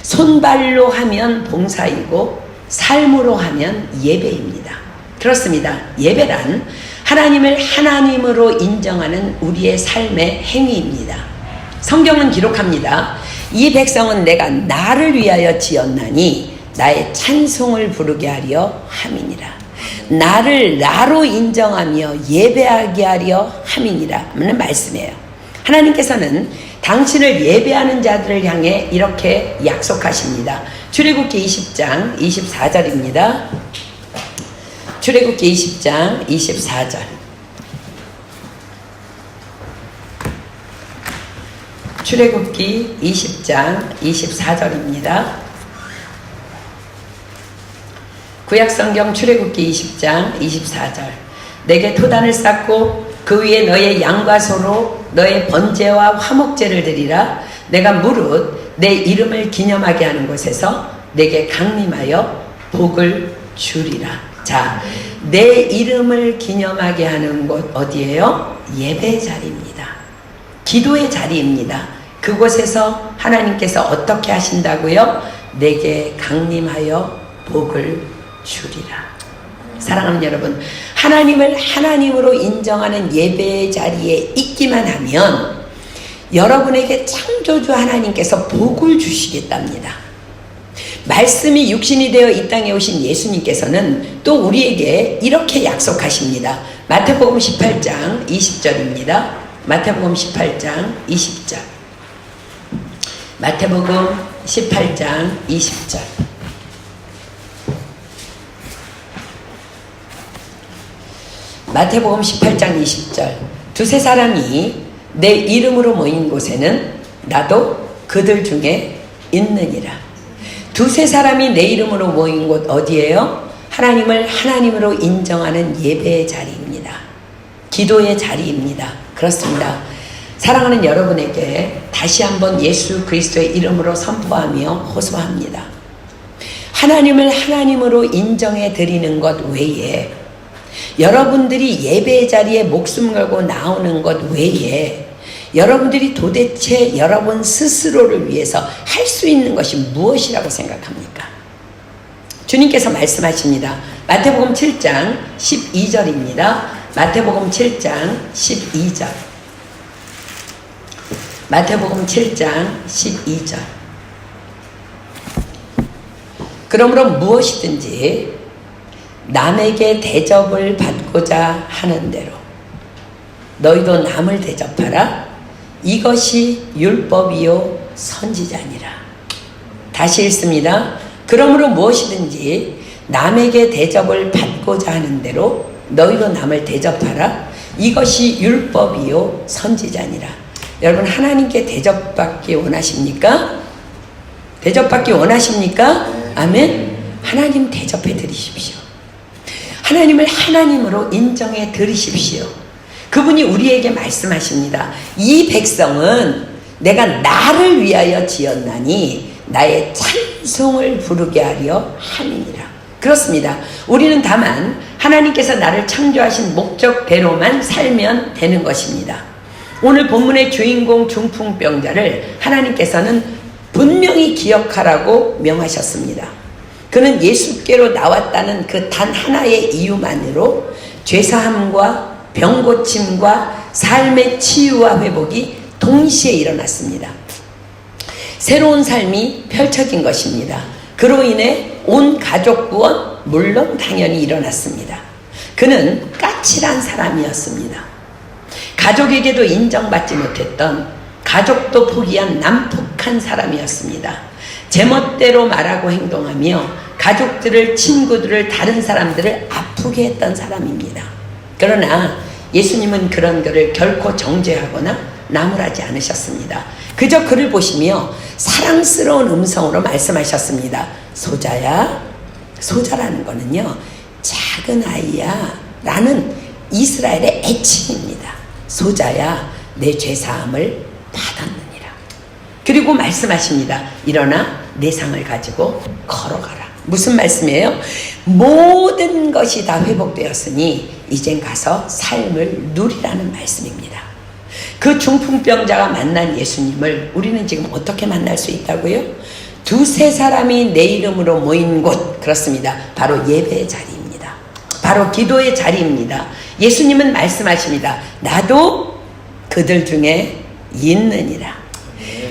손발로 하면 봉사이고 삶으로 하면 예배입니다. 그렇습니다. 예배란 하나님을 하나님으로 인정하는 우리의 삶의 행위입니다. 성경은 기록합니다. 이 백성은 내가 나를 위하여 지었나니 나의 찬송을 부르게 하려 함이니라. 나를 나로 인정하며 예배하게 하려 함이니라 하는 말씀이에요. 하나님께서는 당신을 예배하는 자들을 향해 이렇게 약속하십니다. 출애굽기 20장 24절입니다. 출애굽기 20장 24절. 출애굽기 20장 24절입니다. 구약성경 출애굽기 20장 24절. 내게 토단을 쌓고 그 위에 너의 양과 소로 너의 번제와 화목제를 드리라. 내가 무릇 내 이름을 기념하게 하는 곳에서 내게 강림하여 복을 주리라. 자, 내 이름을 기념하게 하는 곳 어디예요? 예배 자리입니다. 기도의 자리입니다. 그곳에서 하나님께서 어떻게 하신다고요? 내게 강림하여 복을 주리라. 사랑하는 여러분, 하나님을 하나님으로 인정하는 예배의 자리에 있기만 하면 여러분에게 창조주 하나님께서 복을 주시겠답니다. 말씀이 육신이 되어 이 땅에 오신 예수님께서는 또 우리에게 이렇게 약속하십니다. 마태복음 18장 20절입니다. 마태복음 18장 20절. 마태복음 18장 20절. 마태복음 18장 20절. 두세 사람이 내 이름으로 모인 곳에는 나도 그들 중에 있느니라. 두세 사람이 내 이름으로 모인 곳 어디예요? 하나님을 하나님으로 인정하는 예배의 자리입니다. 기도의 자리입니다. 그렇습니다. 사랑하는 여러분에게 다시 한번 예수 그리스도의 이름으로 선포하며 호소합니다. 하나님을 하나님으로 인정해 드리는 것 외에, 여러분들이 예배의 자리에 목숨 걸고 나오는 것 외에 여러분들이 도대체 여러분 스스로를 위해서 할 수 있는 것이 무엇이라고 생각합니까? 주님께서 말씀하십니다. 마태복음 7장 12절입니다. 마태복음 7장 12절. 마태복음 7장 12절. 그러므로 무엇이든지 남에게 대접을 받고자 하는 대로 너희도 남을 대접하라. 이것이 율법이요 선지자니라. 다시 읽습니다. 그러므로 무엇이든지 남에게 대접을 받고자 하는 대로 너희도 남을 대접하라. 이것이 율법이요 선지자니라. 여러분, 하나님께 대접받기 원하십니까? 대접받기 원하십니까? 아멘. 하나님 대접해 드리십시오. 하나님을 하나님으로 인정해 드리십시오. 그분이 우리에게 말씀하십니다. 이 백성은 내가 나를 위하여 지었나니 나의 찬송을 부르게 하려 함이니라. 그렇습니다. 우리는 다만 하나님께서 나를 창조하신 목적대로만 살면 되는 것입니다. 오늘 본문의 주인공 중풍병자를 하나님께서는 분명히 기억하라고 명하셨습니다. 그는 예수께로 나왔다는 그 단 하나의 이유만으로 죄사함과 병고침과 삶의 치유와 회복이 동시에 일어났습니다. 새로운 삶이 펼쳐진 것입니다. 그로 인해 온 가족 구원, 물론 당연히 일어났습니다. 그는 까칠한 사람이었습니다. 가족에게도 인정받지 못했던, 가족도 포기한 난폭한 사람이었습니다. 제멋대로 말하고 행동하며 가족들을, 친구들을, 다른 사람들을 아프게 했던 사람입니다. 그러나 예수님은 그런 그를 결코 정죄하거나 나무라지 않으셨습니다. 그저 그를 보시며 사랑스러운 음성으로 말씀하셨습니다. 소자야. 소자라는 거는요, 작은 아이야 라는 이스라엘의 애칭입니다. 소자야, 내 죄사함을 받았느니라. 그리고 말씀하십니다. 일어나 내 상을 가지고 걸어가라. 무슨 말씀이에요? 모든 것이 다 회복되었으니 이젠 가서 삶을 누리라는 말씀입니다. 그 중풍병자가 만난 예수님을 우리는 지금 어떻게 만날 수 있다고요? 두세 사람이 내 이름으로 모인 곳, 그렇습니다. 바로 예배의 자리입니다. 바로 기도의 자리입니다. 예수님은 말씀하십니다. 나도 그들 중에 있느니라.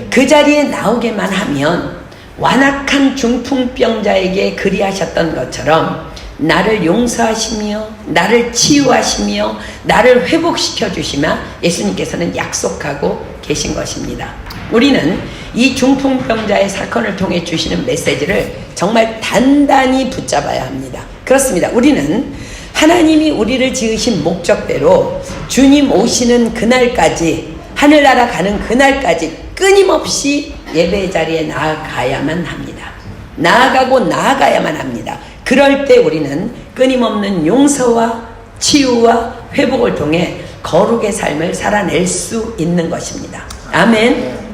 그 자리에 나오게만 하면 완악한 중풍병자에게 그리하셨던 것처럼 나를 용서하시며 나를 치유하시며 나를 회복시켜 주시며 예수님께서는 약속하고 계신 것입니다. 우리는 이 중풍병자의 사건을 통해 주시는 메시지를 정말 단단히 붙잡아야 합니다. 그렇습니다. 우리는 하나님이 우리를 지으신 목적대로 주님 오시는 그날까지, 하늘나라 가는 그날까지 끊임없이 예배의 자리에 나아가야만 합니다. 나아가고 나아가야만 합니다. 그럴 때 우리는 끊임없는 용서와 치유와 회복을 통해 거룩의 삶을 살아낼 수 있는 것입니다. 아멘.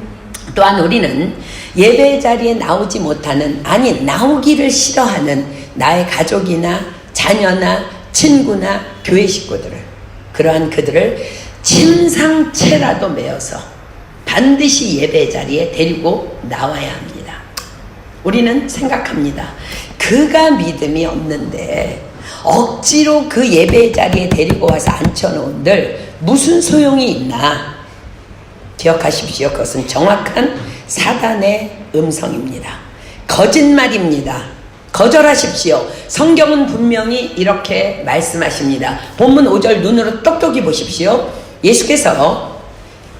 또한 우리는 예배의 자리에 나오지 못하는, 아니 나오기를 싫어하는 나의 가족이나 자녀나 친구나 교회 식구들을, 그러한 그들을 침상채라도 메어서 반드시 예배의 자리에 데리고 나와야 합니다. 우리는 생각합니다. 그가 믿음이 없는데 억지로 그 예배의 자리에 데리고 와서 앉혀놓은들 무슨 소용이 있나? 기억하십시오. 그것은 정확한 사단의 음성입니다. 거짓말입니다. 거절하십시오. 성경은 분명히 이렇게 말씀하십니다. 본문 5절 눈으로 똑똑히 보십시오. 예수께서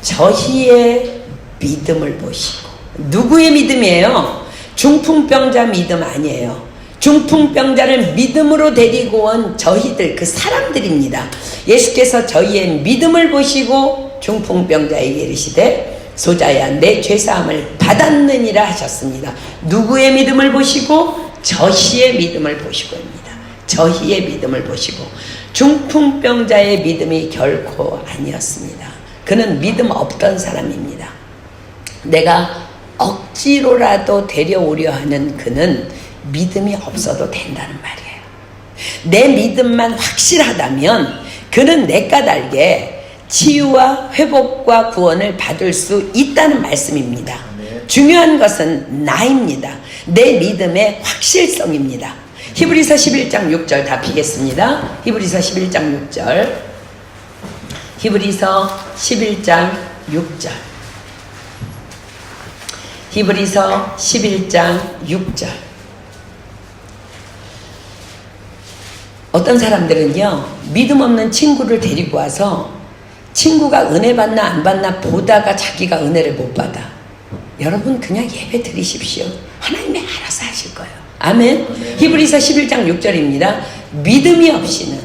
저희의 믿음을 보시고, 누구의 믿음이에요? 중풍병자 믿음 아니에요. 중풍병자를 믿음으로 데리고 온 저희들, 그 사람들입니다. 예수께서 저희의 믿음을 보시고 중풍병자에게 이르시되 소자야, 내 죄사함을 받았느니라 하셨습니다. 누구의 믿음을 보시고? 저희의 믿음을 보시고입니다. 저희의 믿음을 보시고. 중풍병자의 믿음이 결코 아니었습니다. 그는 믿음 없던 사람입니다. 내가 억지로라도 데려오려 하는 그는 믿음이 없어도 된다는 말이에요. 내 믿음만 확실하다면 그는 내 까닭에 치유와 회복과 구원을 받을 수 있다는 말씀입니다. 중요한 것은 나입니다. 내 믿음의 확실성입니다. 히브리서 11장 6절 다 피겠습니다. 히브리서 11장 6절. 히브리서 11장 6절. 히브리서 11장 6절. 어떤 사람들은요, 믿음 없는 친구를 데리고 와서 친구가 은혜 받나 안 받나 보다가 자기가 은혜를 못 받아. 여러분 그냥 예배 드리십시오. 하나님이 알아서 하실 거예요. 아멘. 히브리서 11장 6절입니다. 믿음이 없이는,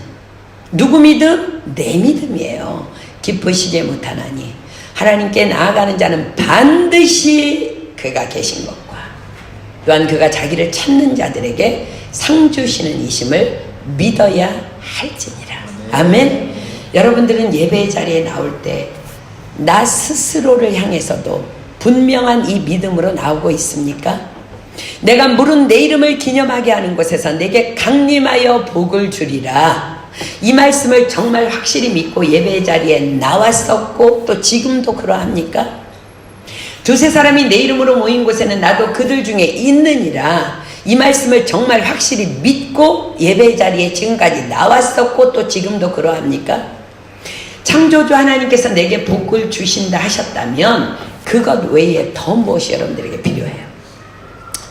누구 믿음? 내 믿음이에요. 기쁘시지 못하나니 하나님께 나아가는 자는 반드시 그가 계신 것과 또한 그가 자기를 찾는 자들에게 상 주시는 이심을 믿어야 할지니라. 아멘. 여러분들은 예배 자리에 나올 때 나 스스로를 향해서도 분명한 이 믿음으로 나오고 있습니까? 내가 물은 내 이름을 기념하게 하는 곳에서 내게 강림하여 복을 주리라. 이 말씀을 정말 확실히 믿고 예배 자리에 나왔었고 또 지금도 그러합니까? 두세 사람이 내 이름으로 모인 곳에는 나도 그들 중에 있느니라. 이 말씀을 정말 확실히 믿고 예배 자리에 지금까지 나왔었고 또 지금도 그러합니까? 창조주 하나님께서 내게 복을 주신다 하셨다면 그것 외에 더 무엇이 여러분들에게 필요해요?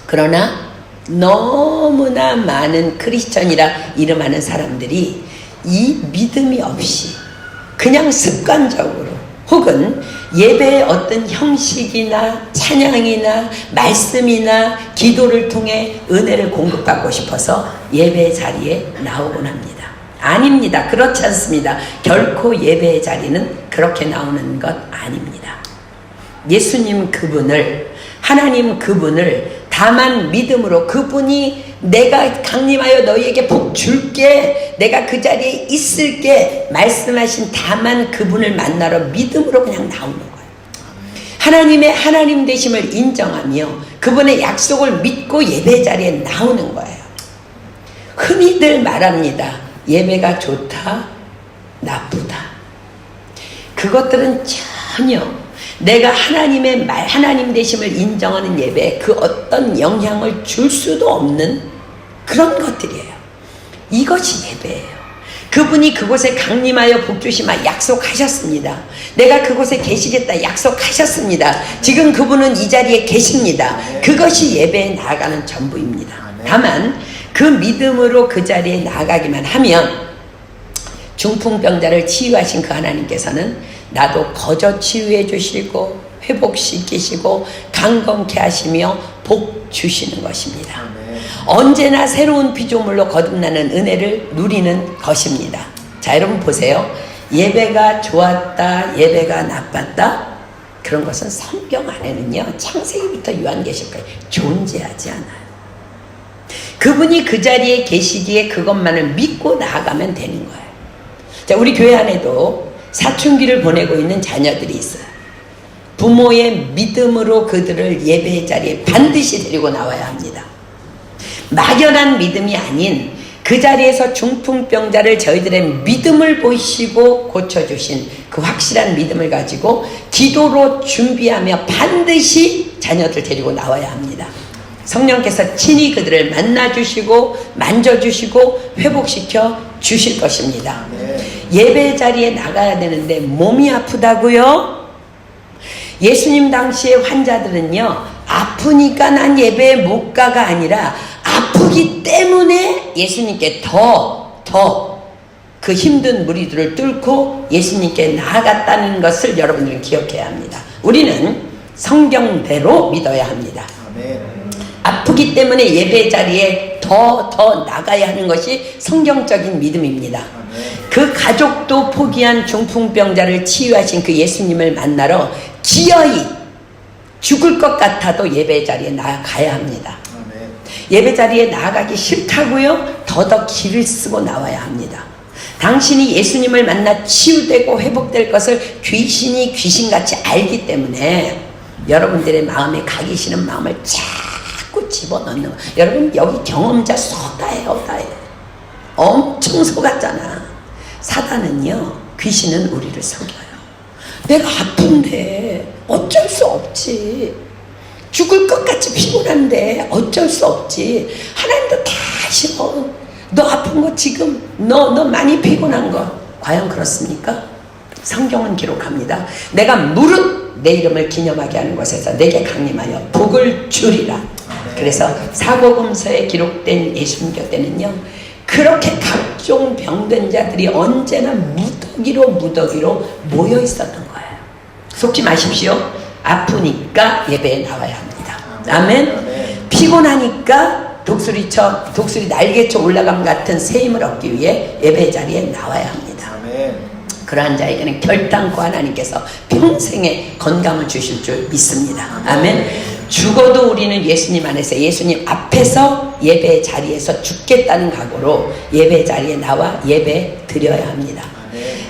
그러나 너무나 많은 크리스천이라 이름하는 사람들이 이 믿음이 없이 그냥 습관적으로 혹은 예배의 어떤 형식이나 찬양이나 말씀이나 기도를 통해 은혜를 공급받고 싶어서 예배 자리에 나오곤 합니다. 아닙니다. 그렇지 않습니다. 결코 예배의 자리는 그렇게 나오는 것 아닙니다. 예수님 그분을, 하나님 그분을 다만 믿음으로, 그분이 내가 강림하여 너희에게 복 줄게, 내가 그 자리에 있을게 말씀하신 다만 그분을 만나러 믿음으로 그냥 나오는 거예요. 하나님의 하나님 되심을 인정하며 그분의 약속을 믿고 예배 자리에 나오는 거예요. 흔히들 말합니다. 예배가 좋다, 나쁘다. 그것들은 전혀 내가 하나님의 말, 하나님 되심을 인정하는 예배에 그 어떤 영향을 줄 수도 없는 그런 것들이에요. 이것이 예배예요. 그분이 그곳에 강림하여 복주시마 약속하셨습니다. 내가 그곳에 계시겠다 약속하셨습니다. 지금 그분은 이 자리에 계십니다. 그것이 예배에 나아가는 전부입니다. 다만 그 믿음으로 그 자리에 나아가기만 하면 중풍병자를 치유하신 그 하나님께서는 나도 거저 치유해 주시고 회복시키시고 강건케 하시며 복 주시는 것입니다. 언제나 새로운 피조물로 거듭나는 은혜를 누리는 것입니다. 자, 여러분 보세요. 예배가 좋았다, 예배가 나빴다, 그런 것은 성경 안에는요, 창세기부터 요한계시까지 존재하지 않아요. 그분이 그 자리에 계시기에 그것만을 믿고 나아가면 되는 거예요. 자, 우리 교회 안에도 사춘기를 보내고 있는 자녀들이 있어요. 부모의 믿음으로 그들을 예배의 자리에 반드시 데리고 나와야 합니다. 막연한 믿음이 아닌 그 자리에서 중풍병자를 저희들의 믿음을 보시고 고쳐주신 그 확실한 믿음을 가지고 기도로 준비하며 반드시 자녀들 데리고 나와야 합니다. 성령께서 친히 그들을 만나주시고 만져주시고 회복시켜 주실 것입니다. 예배 자리에 나가야 되는데 몸이 아프다고요? 예수님 당시의 환자들은요, 아프니까 난 예배에 못 가가 아니라 아프기 때문에 예수님께 더 그 힘든 무리들을 뚫고 예수님께 나아갔다는 것을 여러분들은 기억해야 합니다. 우리는 성경대로 믿어야 합니다. 아프기 때문에 예배 자리에 더 나가야 하는 것이 성경적인 믿음입니다. 그 가족도 포기한 중풍병자를 치유하신 그 예수님을 만나러 기어이 죽을 것 같아도 예배 자리에 나아가야 합니다. 예배 자리에 나아가기 싫다고요? 더더 길을 쓰고 나와야 합니다. 당신이 예수님을 만나 치유되고 회복될 것을 귀신이 귀신같이 알기 때문에 여러분들의 마음에 가기 싫은 마음을 자꾸 집어넣는 거예요. 여러분 여기 경험자 쏟아요. 엄청 속았잖아. 사단은요, 귀신은 우리를 속여요. 내가 아픈데 어쩔 수 없지. 죽을 것 같이 피곤한데 어쩔 수 없지. 하나님도 다 싫어. 너 아픈 거 지금 너 많이 피곤한 거 과연 그렇습니까? 성경은 기록합니다. 내가 무릇 내 이름을 기념하게 하는 곳에서 내게 강림하여 복을 주리라. 그래서 사복음서에 기록된 예수님 곁에는요, 그렇게 각종 병든 자들이 언제나 무더기로 모여 있었던 거예요. 속지 마십시오. 아프니까 예배에 나와야 합니다. 아멘. 피곤하니까 독수리 날개쳐 올라감 같은 새 힘을 얻기 위해 예배 자리에 나와야 합니다. 아멘. 그러한 자에게는 결단코 하나님께서 평생의 건강을 주실 줄 믿습니다. 아멘. 죽어도 우리는 예수님 안에서, 예수님 앞에서 예배 자리에서 죽겠다는 각오로 예배 자리에 나와 예배 드려야 합니다.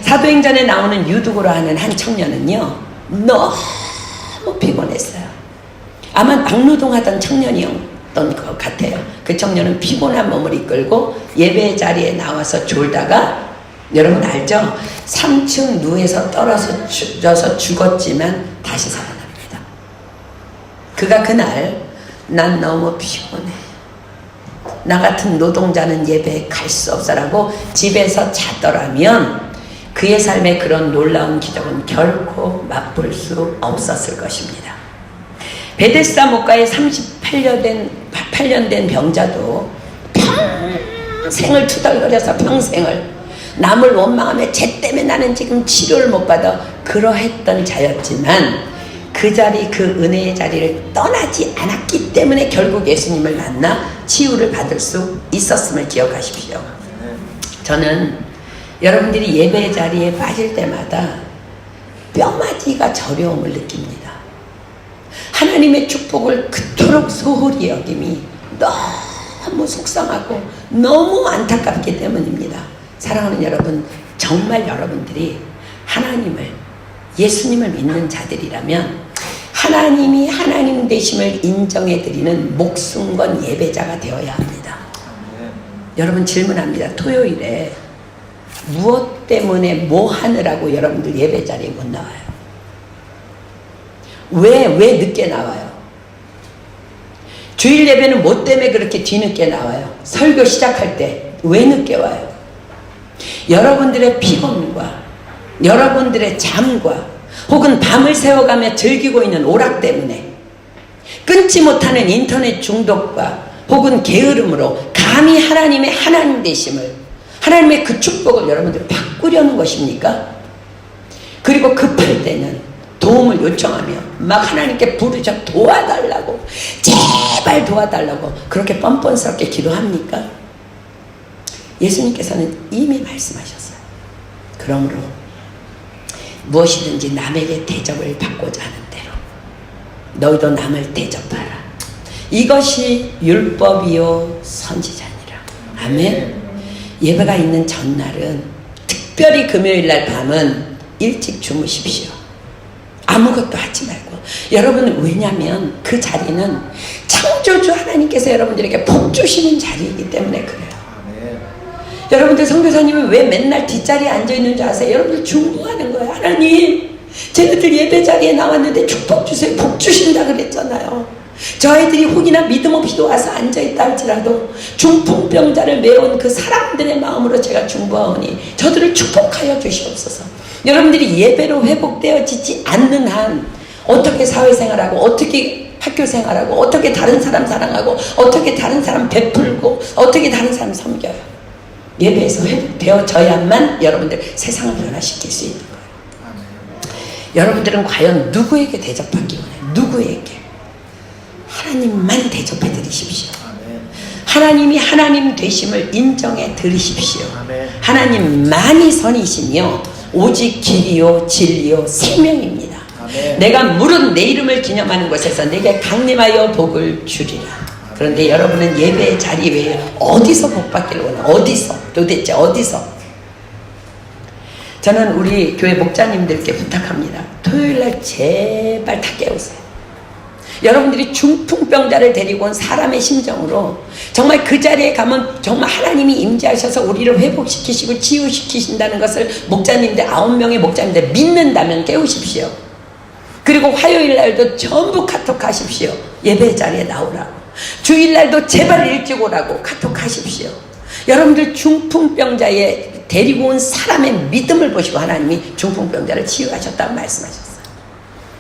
사도행전에 나오는 유두고라 하는 한 청년은요, 너무 피곤했어요. 아마 막노동 하던 청년이었던 것 같아요. 그 청년은 피곤한 몸을 이끌고 예배 자리에 나와서 졸다가, 여러분 알죠? 3층 누에서 떨어져서 죽었지만 다시 살아납니다. 그가 그날, 난 너무 피곤해, 나 같은 노동자는 예배에 갈 수 없어라고 집에서 잤더라면 그의 삶에 그런 놀라운 기적은 결코 맛볼 수 없었을 것입니다. 베데스다 목가에 38년 된 병자도 평생을 투덜거려서 평생을 남을 원망하며 쟤 때문에 나는 지금 치료를 못 받아 그러했던 자였지만 그 자리, 그 은혜의 자리를 떠나지 않았기 때문에 결국 예수님을 만나 치유를 받을 수 있었음을 기억하십시오. 저는 여러분들이 예배 자리에 빠질 때마다 뼈마디가 저려움을 느낍니다. 하나님의 축복을 그토록 소홀히 여김이 너무 속상하고 너무 안타깝기 때문입니다. 사랑하는 여러분, 정말 여러분들이 하나님을, 예수님을 믿는 자들이라면 하나님이 하나님 되심을 인정해드리는 목숨 건 예배자가 되어야 합니다. 여러분 질문합니다. 토요일에 무엇 때문에 뭐 하느라고 여러분들 예배 자리에 못 나와요? 왜 늦게 나와요? 주일 예배는 뭐 때문에 그렇게 뒤늦게 나와요? 설교 시작할 때 왜 늦게 와요? 여러분들의 피곤과 여러분들의 잠과 혹은 밤을 새워가며 즐기고 있는 오락 때문에, 끊지 못하는 인터넷 중독과 혹은 게으름으로 감히 하나님의 하나님 되심을, 하나님의 그 축복을 여러분들 바꾸려는 것입니까? 그리고 급할 때는 도움을 요청하며 막 하나님께 부르짖어 도와달라고, 제발 도와달라고 그렇게 뻔뻔스럽게 기도합니까? 예수님께서는 이미 말씀하셨어요. 그러므로 무엇이든지 남에게 대접을 받고자 하는 대로 너희도 남을 대접하라. 이것이 율법이요 선지자니라. 아멘. 예배가 있는 전날은, 특별히 금요일날 밤은 일찍 주무십시오. 아무것도 하지 말고. 여러분, 왜냐하면 그 자리는 창조주 하나님께서 여러분들에게 복 주시는 자리이기 때문에 그래요. 여러분들 선교사님은 왜 맨날 뒷자리에 앉아있는 줄 아세요? 여러분들 중보하는 거예요. 하나님, 쟤네들 예배 자리에 나왔는데 축복 주세요. 복 주신다 그랬잖아요. 저 아이들이 혹이나 믿음 없이도 와서 앉아있다 할지라도 중풍병자를 메운 그 사람들의 마음으로 제가 중보하오니 저들을 축복하여 주시옵소서. 여러분들이 예배로 회복되어지지 않는 한 어떻게 사회생활하고, 어떻게 학교생활하고, 어떻게 다른 사람 사랑하고, 어떻게 다른 사람 베풀고, 어떻게 다른 사람 섬겨요? 예배에서 회복되어져야만 여러분들 세상을 변화시킬 수 있는 거예요. 여러분들은 과연 누구에게 대접받기 원해요? 누구에게? 하나님만 대접해 드리십시오. 하나님이 하나님 되심을 인정해 드리십시오. 하나님만이 선이시며 오직 길이요 진리요 생명입니다. 내가 물은 내 이름을 기념하는 곳에서 내게 강림하여 복을 주리라. 그런데 여러분은 예배의 자리 외에 어디서 복받기를 원해요? 어디서? 도대체 어디서? 저는 우리 교회 목자님들께 부탁합니다. 토요일날 제발 다 깨우세요. 여러분들이 중풍병자를 데리고 온 사람의 심정으로 정말 그 자리에 가면 정말 하나님이 임재하셔서 우리를 회복시키시고 치유시키신다는 것을 목자님들 9명의 목자님들 믿는다면 깨우십시오. 그리고 화요일날도 전부 카톡하십시오. 예배 자리에 나오라고. 주일날도 제발 일찍 오라고 카톡하십시오. 여러분들 중풍병자에 데리고 온 사람의 믿음을 보시고 하나님이 중풍병자를 치유하셨다고 말씀하셨어요.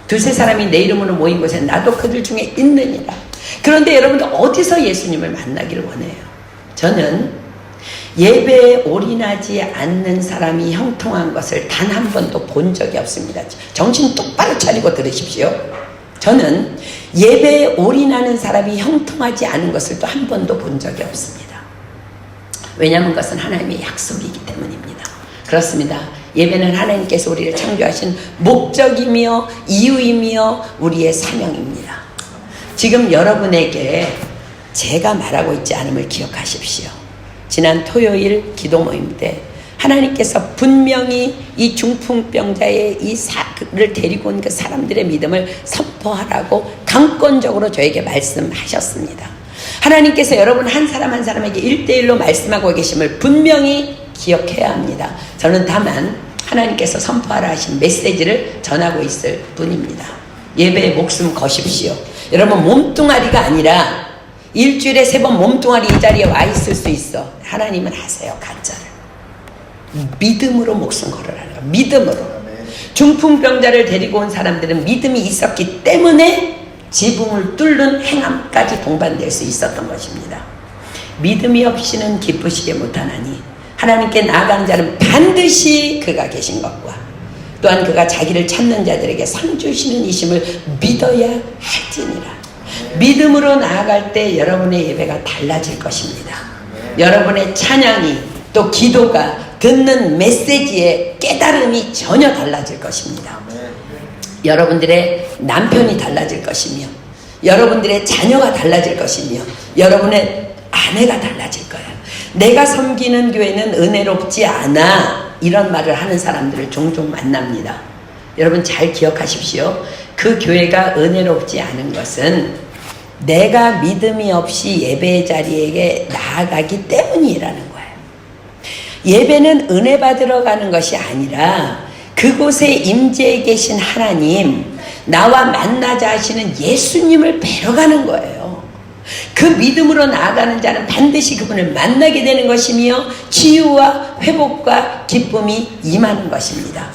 두세 사람이 내 이름으로 모인 곳에 나도 그들 중에 있느니라. 그런데 여러분들 어디서 예수님을 만나기를 원해요? 저는 예배에 올인하지 않는 사람이 형통한 것을 단 한 번도 본 적이 없습니다. 정신 똑바로 차리고 들으십시오. 저는 예배에 올인하는 사람이 형통하지 않은 것을 또 한 번도 본 적이 없습니다. 왜냐하면 그것은 하나님의 약속이기 때문입니다. 그렇습니다. 예배는 하나님께서 우리를 창조하신 목적이며 이유이며 우리의 사명입니다. 지금 여러분에게 제가 말하고 있지 않음을 기억하십시오. 지난 토요일 기도 모임 때 하나님께서 분명히 이 중풍병자의 를 데리고 온 그 사람들의 믿음을 선포하라고 강권적으로 저에게 말씀하셨습니다. 하나님께서 여러분 한 사람 한 사람에게 1대1로 말씀하고 계심을 분명히 기억해야 합니다. 저는 다만 하나님께서 선포하라 하신 메시지를 전하고 있을 뿐입니다. 예배에 목숨 거십시오. 여러분 몸뚱아리가 아니라 일주일에 3번 몸뚱아리 이 자리에 와 있을 수 있어. 하나님은 하세요. 가짜를. 믿음으로 목숨 걸으라는 거예요. 믿음으로. 중풍병자를 데리고 온 사람들은 믿음이 있었기 때문에 지붕을 뚫는 행함까지 동반될 수 있었던 것입니다. 믿음이 없이는 기쁘시게 못하나니 하나님께 나아가는 자는 반드시 그가 계신 것과 또한 그가 자기를 찾는 자들에게 상 주시는 이심을 믿어야 할지니라. 믿음으로 나아갈 때 여러분의 예배가 달라질 것입니다. 여러분의 찬양이 또 기도가 듣는 메시지의 깨달음이 전혀 달라질 것입니다. 여러분들의 남편이 달라질 것이며 여러분들의 자녀가 달라질 것이며 여러분의 아내가 달라질 거예요. 내가 섬기는 교회는 은혜롭지 않아 이런 말을 하는 사람들을 종종 만납니다. 여러분 잘 기억하십시오. 그 교회가 은혜롭지 않은 것은 내가 믿음이 없이 예배의 자리에 나아가기 때문이라는 거예요. 예배는 은혜 받으러 가는 것이 아니라 그곳에 임재해 계신 하나님, 나와 만나자 하시는 예수님을 뵈러 가는 거예요. 그 믿음으로 나아가는 자는 반드시 그분을 만나게 되는 것이며 치유와 회복과 기쁨이 임하는 것입니다.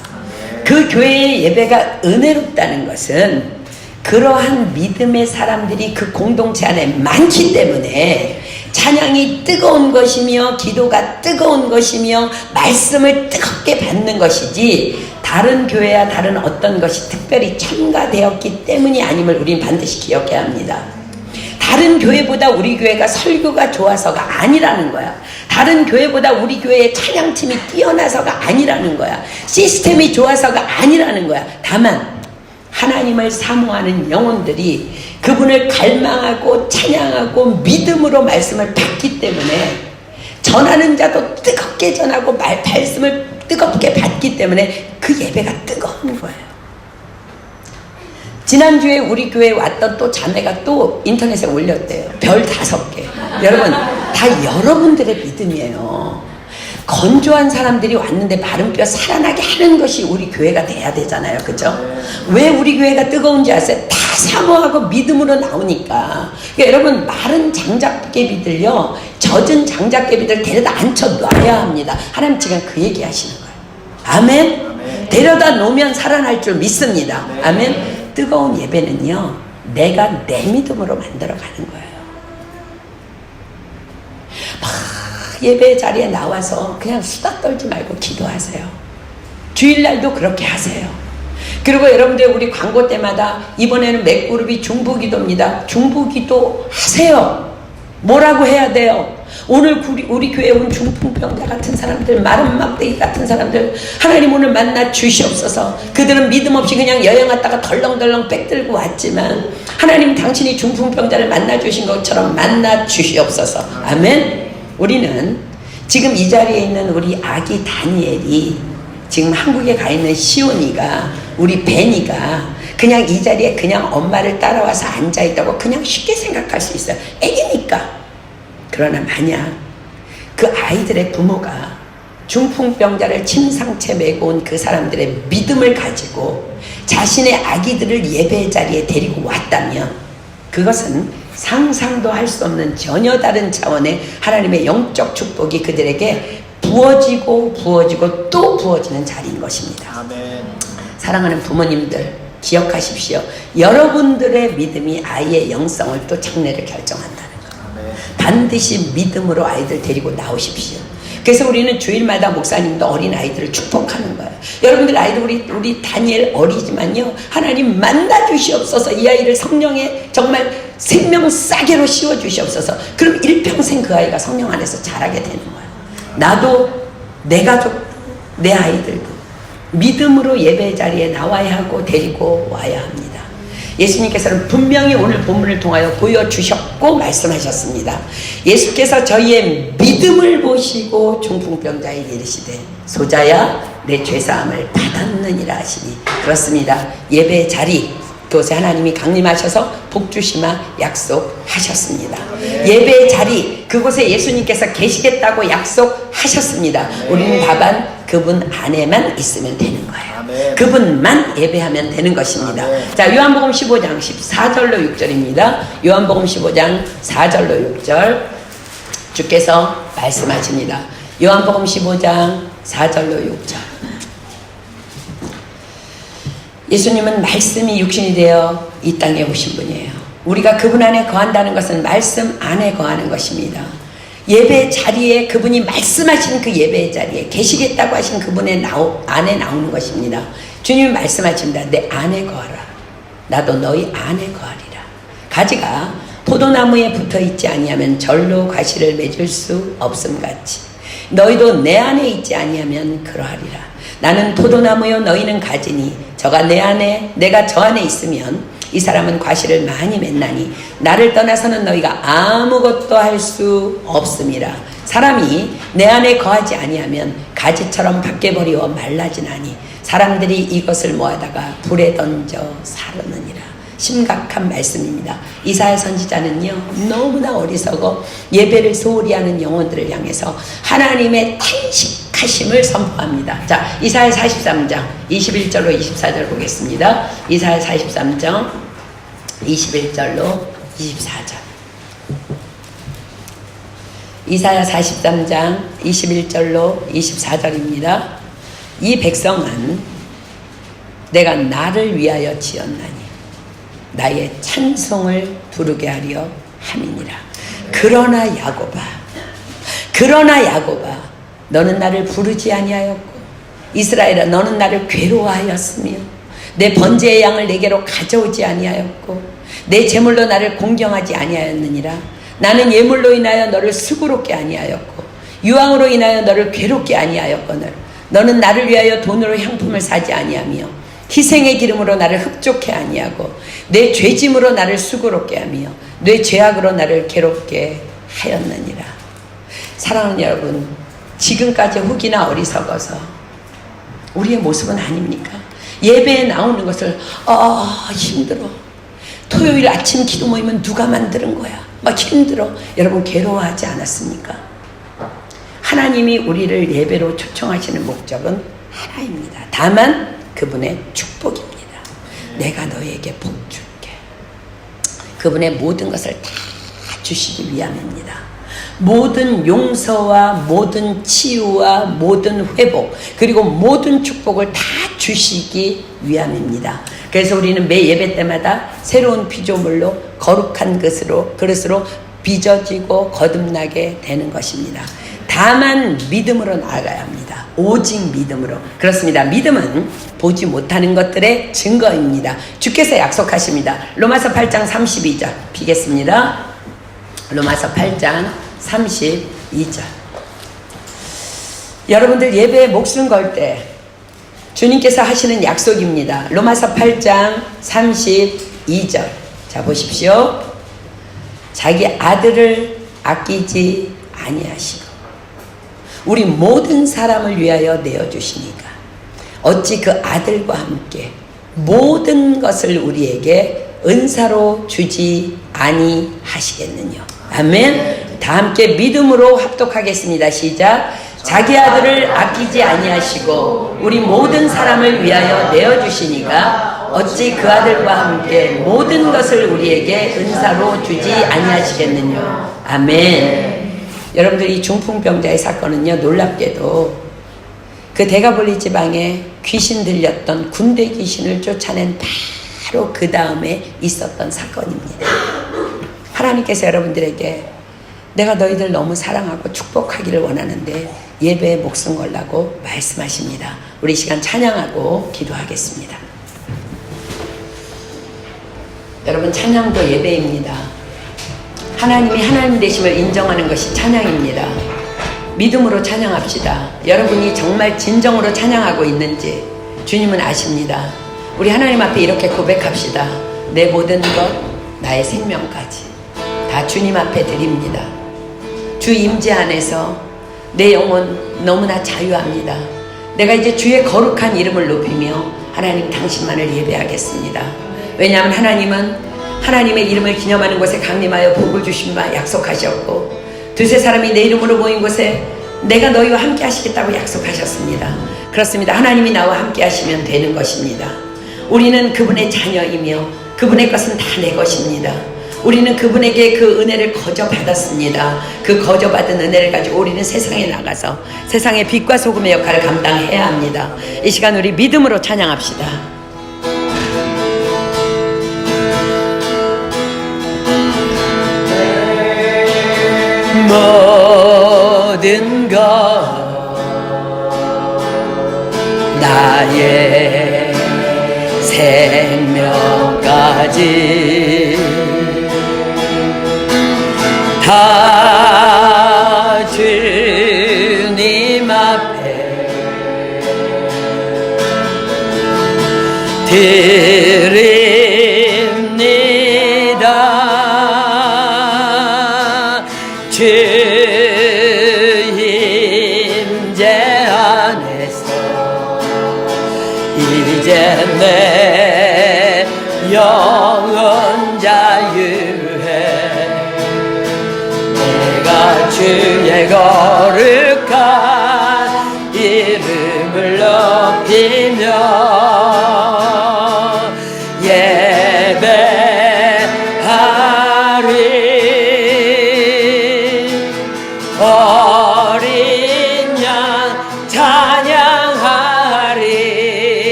그 교회의 예배가 은혜롭다는 것은 그러한 믿음의 사람들이 그 공동체 안에 많기 때문에 찬양이 뜨거운 것이며 기도가 뜨거운 것이며 말씀을 뜨겁게 받는 것이지 다른 교회와 다른 어떤 것이 특별히 첨가되었기 때문이 아님을 우리는 반드시 기억해야 합니다. 다른 교회보다 우리 교회가 설교가 좋아서가 아니라는 거야. 다른 교회보다 우리 교회의 찬양팀이 뛰어나서가 아니라는 거야. 시스템이 좋아서가 아니라는 거야. 다만 하나님을 사모하는 영혼들이 그분을 갈망하고 찬양하고 믿음으로 말씀을 받기 때문에 전하는 자도 뜨겁게 전하고 말씀을 뜨겁게 받기 때문에 그 예배가 뜨거운 거예요. 지난주에 우리 교회에 왔던 또 자매가 또 인터넷에 올렸대요. 별 5개. 여러분 다 여러분들의 믿음이에요. 건조한 사람들이 왔는데 마른 뼈 살아나게 하는 것이 우리 교회가 돼야 되잖아요. 그죠? 왜 우리 교회가 뜨거운지 아세요? 다 사모하고 믿음으로 나오니까. 그러니까 여러분 마른 장작개비들요, 젖은 장작개비들 데려다 앉혀놔야 합니다. 하나님 지금 그 얘기 하시는 거예요. 아멘? 아멘. 데려다 놓으면 살아날 줄 믿습니다. 아멘. 아멘. 뜨거운 예배는요, 내가 내 믿음으로 만들어가는 거예요. 예배 자리에 나와서 그냥 수다 떨지 말고 기도하세요. 주일날도 그렇게 하세요. 그리고 여러분들 우리 광고 때마다 이번에는 맥그룹이 중보기도입니다. 중보기도 하세요. 뭐라고 해야 돼요? 오늘 우리 교회에 온 중풍병자 같은 사람들, 마른 막대기 같은 사람들 하나님 오늘 만나 주시옵소서. 그들은 믿음 없이 그냥 여행 갔다가 덜렁덜렁 백 들고 왔지만 하나님 당신이 중풍병자를 만나 주신 것처럼 만나 주시옵소서. 아멘. 우리는 지금 이 자리에 있는 우리 아기 다니엘이, 지금 한국에 가 있는 시온이가, 우리 베니가 그냥 이 자리에 그냥 엄마를 따라와서 앉아있다고 그냥 쉽게 생각할 수 있어요. 애기니까. 그러나 만약 그 아이들의 부모가 중풍병자를 침상채 메고 온 그 사람들의 믿음을 가지고 자신의 아기들을 예배 자리에 데리고 왔다면 그것은 상상도 할 수 없는 전혀 다른 차원의 하나님의 영적 축복이 그들에게 부어지고 부어지고 또 부어지는 자리인 것입니다. 아멘. 사랑하는 부모님들 기억하십시오. 여러분들의 믿음이 아이의 영성을 또 장래를 결정한다는 거. 아멘. 반드시 믿음으로 아이들 데리고 나오십시오. 그래서 우리는 주일마다 목사님도 어린 아이들을 축복하는 거예요. 여러분들 아이들 우리 다니엘 어리지만요, 하나님 만나 주시옵소서. 이 아이를 성령에 정말 생명 싸게로 씌워 주시옵소서. 그럼 일평생 그 아이가 성령 안에서 자라게 되는 거예요. 나도 내 가족, 내 아이들도 믿음으로 예배 자리에 나와야 하고 데리고 와야 합니다. 예수님께서는 분명히 오늘 본문을 통하여 보여주셨고 말씀하셨습니다. 예수께서 저희의 믿음을 보시고 중풍병자에게 이르시되 소자야 내 죄사함을 받았느니라 하시니, 그렇습니다. 예배 자리 그곳에 하나님이 강림하셔서 복주시마 약속하셨습니다. 예배 자리 그곳에 예수님께서 계시겠다고 약속하셨습니다. 우리는 다만 그분 안에만 있으면 되는 거예요. 아멘. 그분만 예배하면 되는 것입니다. 아멘. 자, 요한복음 15장 14절로 6절입니다. 요한복음 15장 4절로 6절 주께서 말씀하십니다. 요한복음 15장 4절로 6절. 예수님은 말씀이 육신이 되어 이 땅에 오신 분이에요. 우리가 그분 안에 거한다는 것은 말씀 안에 거하는 것입니다. 예배 자리에 그분이 말씀하신 그 예배 자리에 계시겠다고 하신 그분의 안에 나오는 것입니다. 주님이 말씀하십니다. 내 안에 거하라. 나도 너희 안에 거하리라. 가지가 포도나무에 붙어있지 아니하면 절로 과실을 맺을 수 없음같이 너희도 내 안에 있지 아니하면 그러하리라. 나는 포도나무요 너희는 가지니 저가 내 안에 내가 저 안에 있으면 이 사람은 과실을 많이 맺나니 나를 떠나서는 너희가 아무것도 할 수 없음이라. 사람이 내 안에 거하지 아니하면 가지처럼 밖에 버리워 말라지나니 사람들이 이것을 모아다가 불에 던져 사르느니라. 심각한 말씀입니다. 이사야 선지자는요 너무나 어리석어 예배를 소홀히 하는 영혼들을 향해서 하나님의 탄식하심을 선포합니다. 자, 이사야 43장 21절로 24절 보겠습니다. 이사야 43장 21절로 24절. 이사야 43장 21절로 24절입니다. 이 백성은 내가 나를 위하여 지었나니 나의 찬송을 부르게 하려 함이니라. 그러나 야곱아 너는 나를 부르지 아니하였고 이스라엘아 너는 나를 괴로워하였으며 내 번제의 양을 내게로 가져오지 아니하였고 내 제물로 나를 공경하지 아니하였느니라. 나는 예물로 인하여 너를 수고롭게 아니하였고 유황으로 인하여 너를 괴롭게 아니하였거늘 너는 나를 위하여 돈으로 향품을 사지 아니하며 희생의 기름으로 나를 흡족해 아니하고 내 죄짐으로 나를 수고롭게 하며 내 죄악으로 나를 괴롭게 하였느니라. 사랑하는 여러분, 지금까지 혹이나 어리석어서 우리의 모습은 아닙니까? 예배에 나오는 것을 힘들어. 토요일 아침 기도 모이면 누가 만드는 거야? 막 힘들어. 여러분 괴로워하지 않았습니까? 하나님이 우리를 예배로 초청하시는 목적은 하나입니다. 다만 그분의 축복입니다. 내가 너에게 복 줄게. 그분의 모든 것을 다 주시기 위함입니다. 모든 용서와 모든 치유와 모든 회복 그리고 모든 축복을 다 주시기 위함입니다. 그래서 우리는 매 예배 때마다 새로운 피조물로 거룩한 그릇으로 빚어지고 거듭나게 되는 것입니다. 다만 믿음으로 나아가야 합니다. 오직 믿음으로. 그렇습니다. 믿음은 보지 못하는 것들의 증거입니다. 주께서 약속하십니다. 로마서 8장 32절 피겠습니다. 로마서 8장 32절. 여러분들 예배에 목숨 걸 때 주님께서 하시는 약속입니다. 로마서 8장 32절. 자 보십시오. 자기 아들을 아끼지 아니하시고 우리 모든 사람을 위하여 내어주시니까 어찌 그 아들과 함께 모든 것을 우리에게 은사로 주지 아니하시겠느냐. 아멘. 다 함께 믿음으로 합독하겠습니다. 시작. 자기 아들을 아끼지 아니하시고 우리 모든 사람을 위하여 내어주시니까 어찌 그 아들과 함께 모든 것을 우리에게 은사로 주지 아니하시겠느냐. 아멘. 여러분들 이 중풍병자의 사건은요 놀랍게도 그 대가볼리 지방에 귀신 들렸던 군대 귀신을 쫓아낸 바로 그 다음에 있었던 사건입니다. 하나님께서 여러분들에게 내가 너희들 너무 사랑하고 축복하기를 원하는데 예배에 목숨 걸라고 말씀하십니다. 우리 시간 찬양하고 기도하겠습니다. 여러분, 찬양도 예배입니다. 하나님이 하나님 되심을 인정하는 것이 찬양입니다. 믿음으로 찬양합시다. 여러분이 정말 진정으로 찬양하고 있는지 주님은 아십니다. 우리 하나님 앞에 이렇게 고백합시다. 내 모든 것, 나의 생명까지 다 주님 앞에 드립니다. 주 임재 안에서 내 영혼 너무나 자유합니다. 내가 이제 주의 거룩한 이름을 높이며 하나님 당신만을 예배하겠습니다. 왜냐하면 하나님은 하나님의 이름을 기념하는 곳에 강림하여 복을 주신 바 약속하셨고, 두세 사람이 내 이름으로 모인 곳에 내가 너희와 함께 하시겠다고 약속하셨습니다. 그렇습니다. 하나님이 나와 함께 하시면 되는 것입니다. 우리는 그분의 자녀이며 그분의 것은 다 내 것입니다. 우리는 그분에게 그 은혜를 거저 받았습니다. 그 거저 받은 은혜를 가지고 우리는 세상에 나가서 세상의 빛과 소금의 역할을 감당해야 합니다. 이 시간 우리 믿음으로 찬양합시다. 모든 것 나의 생명까지 다 주님 앞에 드립니다. 주 임재 안에서 이제 내 영혼 자유해. 내가 주의 거룩한 이름을 높이며 예배하리. 어린 양 찬양하리.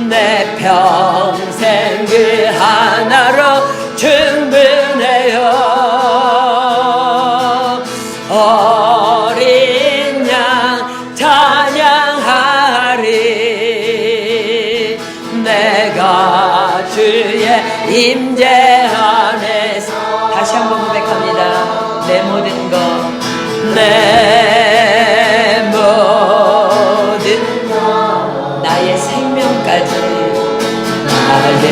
내 평생 그 하나로 충분해요. 어린 양 찬양하리. 내가 주의 임재 안에서 다시 한번 고백합니다. 내 모든 것, 내 모든 것, 나의 생명까지, 나의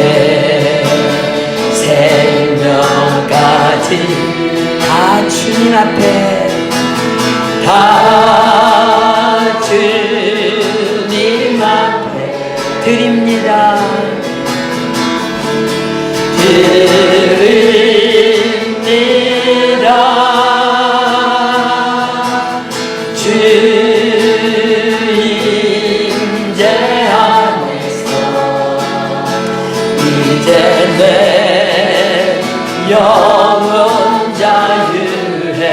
생명까지 다 주님 앞에, 다 주님 앞에 드립니다. 드립니다. 주 임재 안에서 이제 내 영혼 자유해.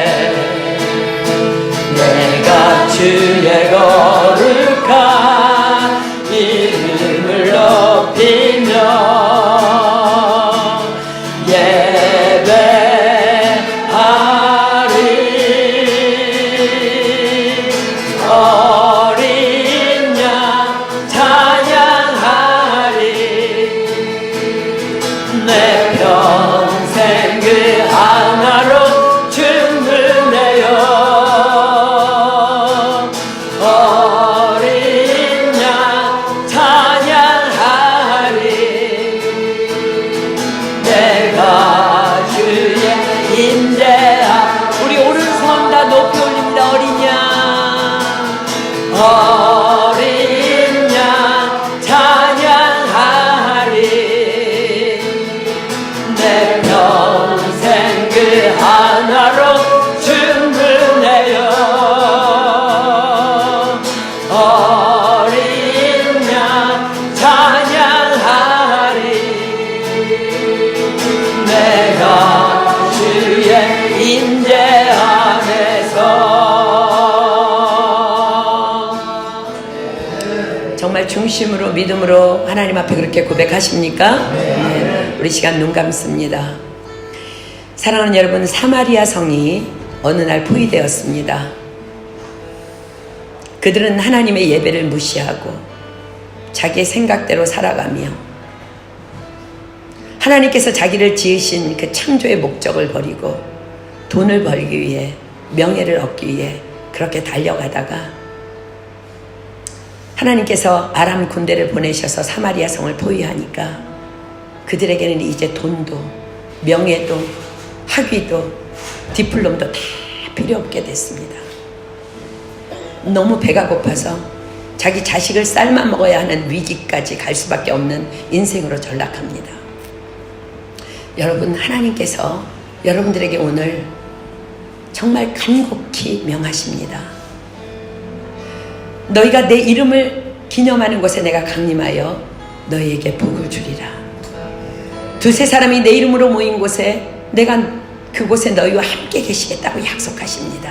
내가 주의 거룩한 이름을 높이며 예배하리. 어린 양 찬양하리. 내 평생 그 하나로 충분해요. 어린 양 찬양하리. 내가 주의 임재하. 우리 오른손 다 높이 올립니다. 어린 양, 어린 양 찬양하리. 내 평생 그 하나로 충분해요. 어린 양 찬양하리. 내가 주의 임재 안에서. 정말 중심으로 믿음으로 하나님 앞에 그렇게 고백하십니까? 네. 우리 시간 눈 감습니다. 사랑하는 여러분, 사마리아 성이 어느 날 포위되었습니다. 그들은 하나님의 예배를 무시하고 자기의 생각대로 살아가며 하나님께서 자기를 지으신 그 창조의 목적을 버리고 돈을 벌기 위해, 명예를 얻기 위해 그렇게 달려가다가 하나님께서 아람 군대를 보내셔서 사마리아 성을 포위하니까 그들에게는 이제 돈도 명예도 학위도 디플롬도 다 필요 없게 됐습니다. 너무 배가 고파서 자기 자식을 삶아 먹어야 하는 위기까지 갈 수밖에 없는 인생으로 전락합니다. 여러분, 하나님께서 여러분들에게 오늘 정말 간곡히 명하십니다. 너희가 내 이름을 기념하는 곳에 내가 강림하여 너희에게 복을 주리라. 두세 사람이 내 이름으로 모인 곳에 내가 그곳에 너희와 함께 계시겠다고 약속하십니다.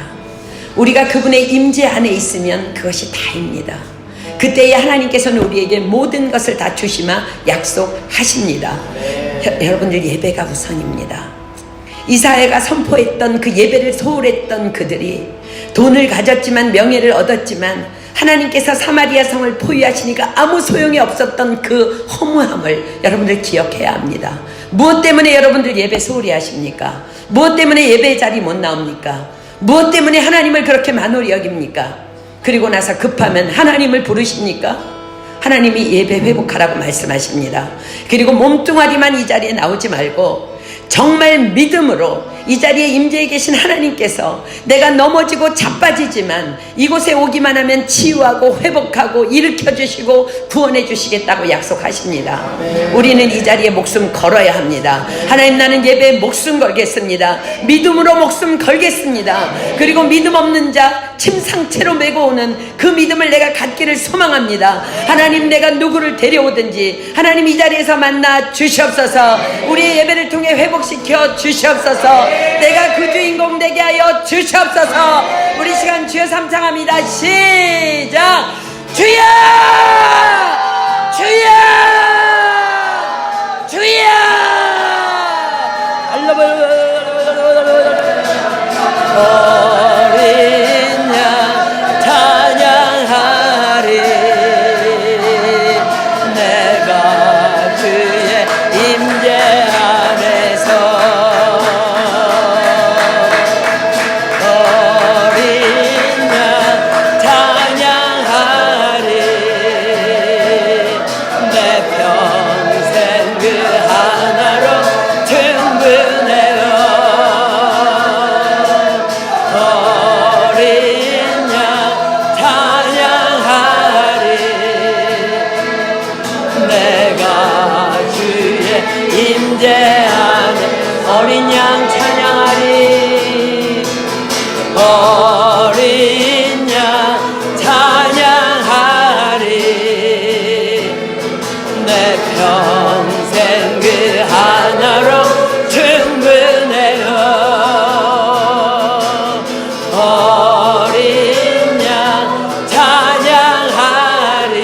우리가 그분의 임재 안에 있으면 그것이 다입니다. 그때에 하나님께서는 우리에게 모든 것을 다 주시마 약속하십니다. 여러분들, 예배가 우선입니다. 이사야가 선포했던 그 예배를 소홀했던 그들이 돈을 가졌지만, 명예를 얻었지만 하나님께서 사마리아 성을 포위하시니까 아무 소용이 없었던 그 허무함을 여러분들 기억해야 합니다. 무엇 때문에 여러분들 예배 소홀히 하십니까? 무엇 때문에 예배 자리 못 나옵니까? 무엇 때문에 하나님을 그렇게 만홀히 여깁니까? 그리고 나서 급하면 하나님을 부르십니까? 하나님이 예배 회복하라고 말씀하십니다. 그리고 몸뚱아리만 이 자리에 나오지 말고 정말 믿음으로 이 자리에 임재해 계신 하나님께서 내가 넘어지고 자빠지지만 이곳에 오기만 하면 치유하고 회복하고 일으켜주시고 구원해 주시겠다고 약속하십니다. 우리는 이 자리에 목숨 걸어야 합니다. 하나님, 나는 예배에 목숨 걸겠습니다. 믿음으로 목숨 걸겠습니다. 그리고 믿음 없는 자 침상채로 메고 오는 그 믿음을 내가 갖기를 소망합니다. 하나님, 내가 누구를 데려오든지 하나님 이 자리에서 만나 주시옵소서. 우리의 예배를 통해 회복시켜 주시옵소서. 내가 그 주인공 되게 하여 주시옵소서. 우리 시간 주여 삼창합니다. 시작. 주여, 주여, 주여. 어린 양 찬양하리. 내가 주의 임재 안에서 임재 안에 어린 양 찬양하리. 어린 양 찬양하리. 내 평생 그 하나로 충분해요. 어린 양 찬양하리.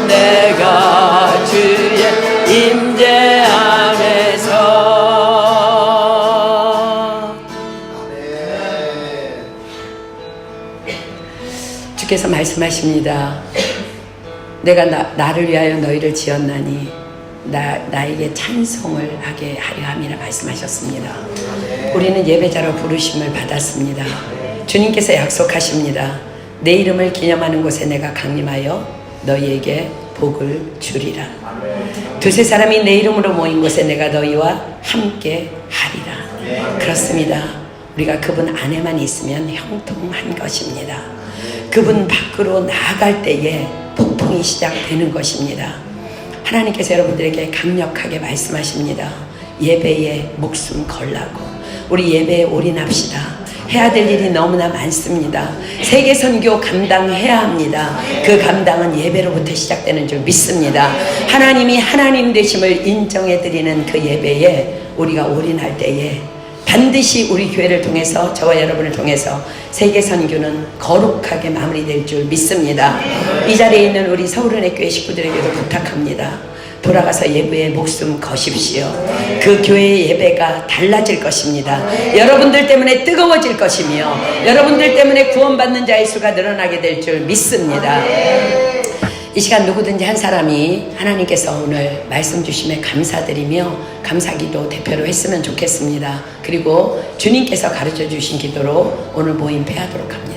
내가 주의 임재 안에서. 주께서 말씀하십니다. 내가 나를 위하여 너희를 지었나니 나에게 찬송을 하게 하려 함이라 말씀하셨습니다. 우리는 예배자로 부르심을 받았습니다. 주님께서 약속하십니다. 내 이름을 기념하는 곳에 내가 강림하여 너희에게 복을 주리라. 두세 사람이 내 이름으로 모인 곳에 내가 너희와 함께 하리라. 그렇습니다. 우리가 그분 안에만 있으면 형통한 것입니다. 그분 밖으로 나아갈 때에 폭풍이 시작되는 것입니다. 하나님께서 여러분들에게 강력하게 말씀하십니다. 예배에 목숨 걸라고. 우리 예배에 올인합시다. 해야 될 일이 너무나 많습니다. 세계 선교 감당해야 합니다. 그 감당은 예배로부터 시작되는 줄 믿습니다. 하나님이 하나님 되심을 인정해 드리는 그 예배에 우리가 올인할 때에 반드시 우리 교회를 통해서, 저와 여러분을 통해서 세계 선교는 거룩하게 마무리될 줄 믿습니다. 이 자리에 있는 우리 서울은혜 교회 식구들에게도 부탁합니다. 돌아가서 예배에 목숨 거십시오. 그 교회의 예배가 달라질 것입니다. 여러분들 때문에 뜨거워질 것이며 여러분들 때문에 구원받는 자의 수가 늘어나게 될 줄 믿습니다. 이 시간 누구든지 한 사람이 하나님께서 오늘 말씀 주심에 감사드리며 감사기도 대표로 했으면 좋겠습니다. 그리고 주님께서 가르쳐 주신 기도로 오늘 모임 패하도록 합니다.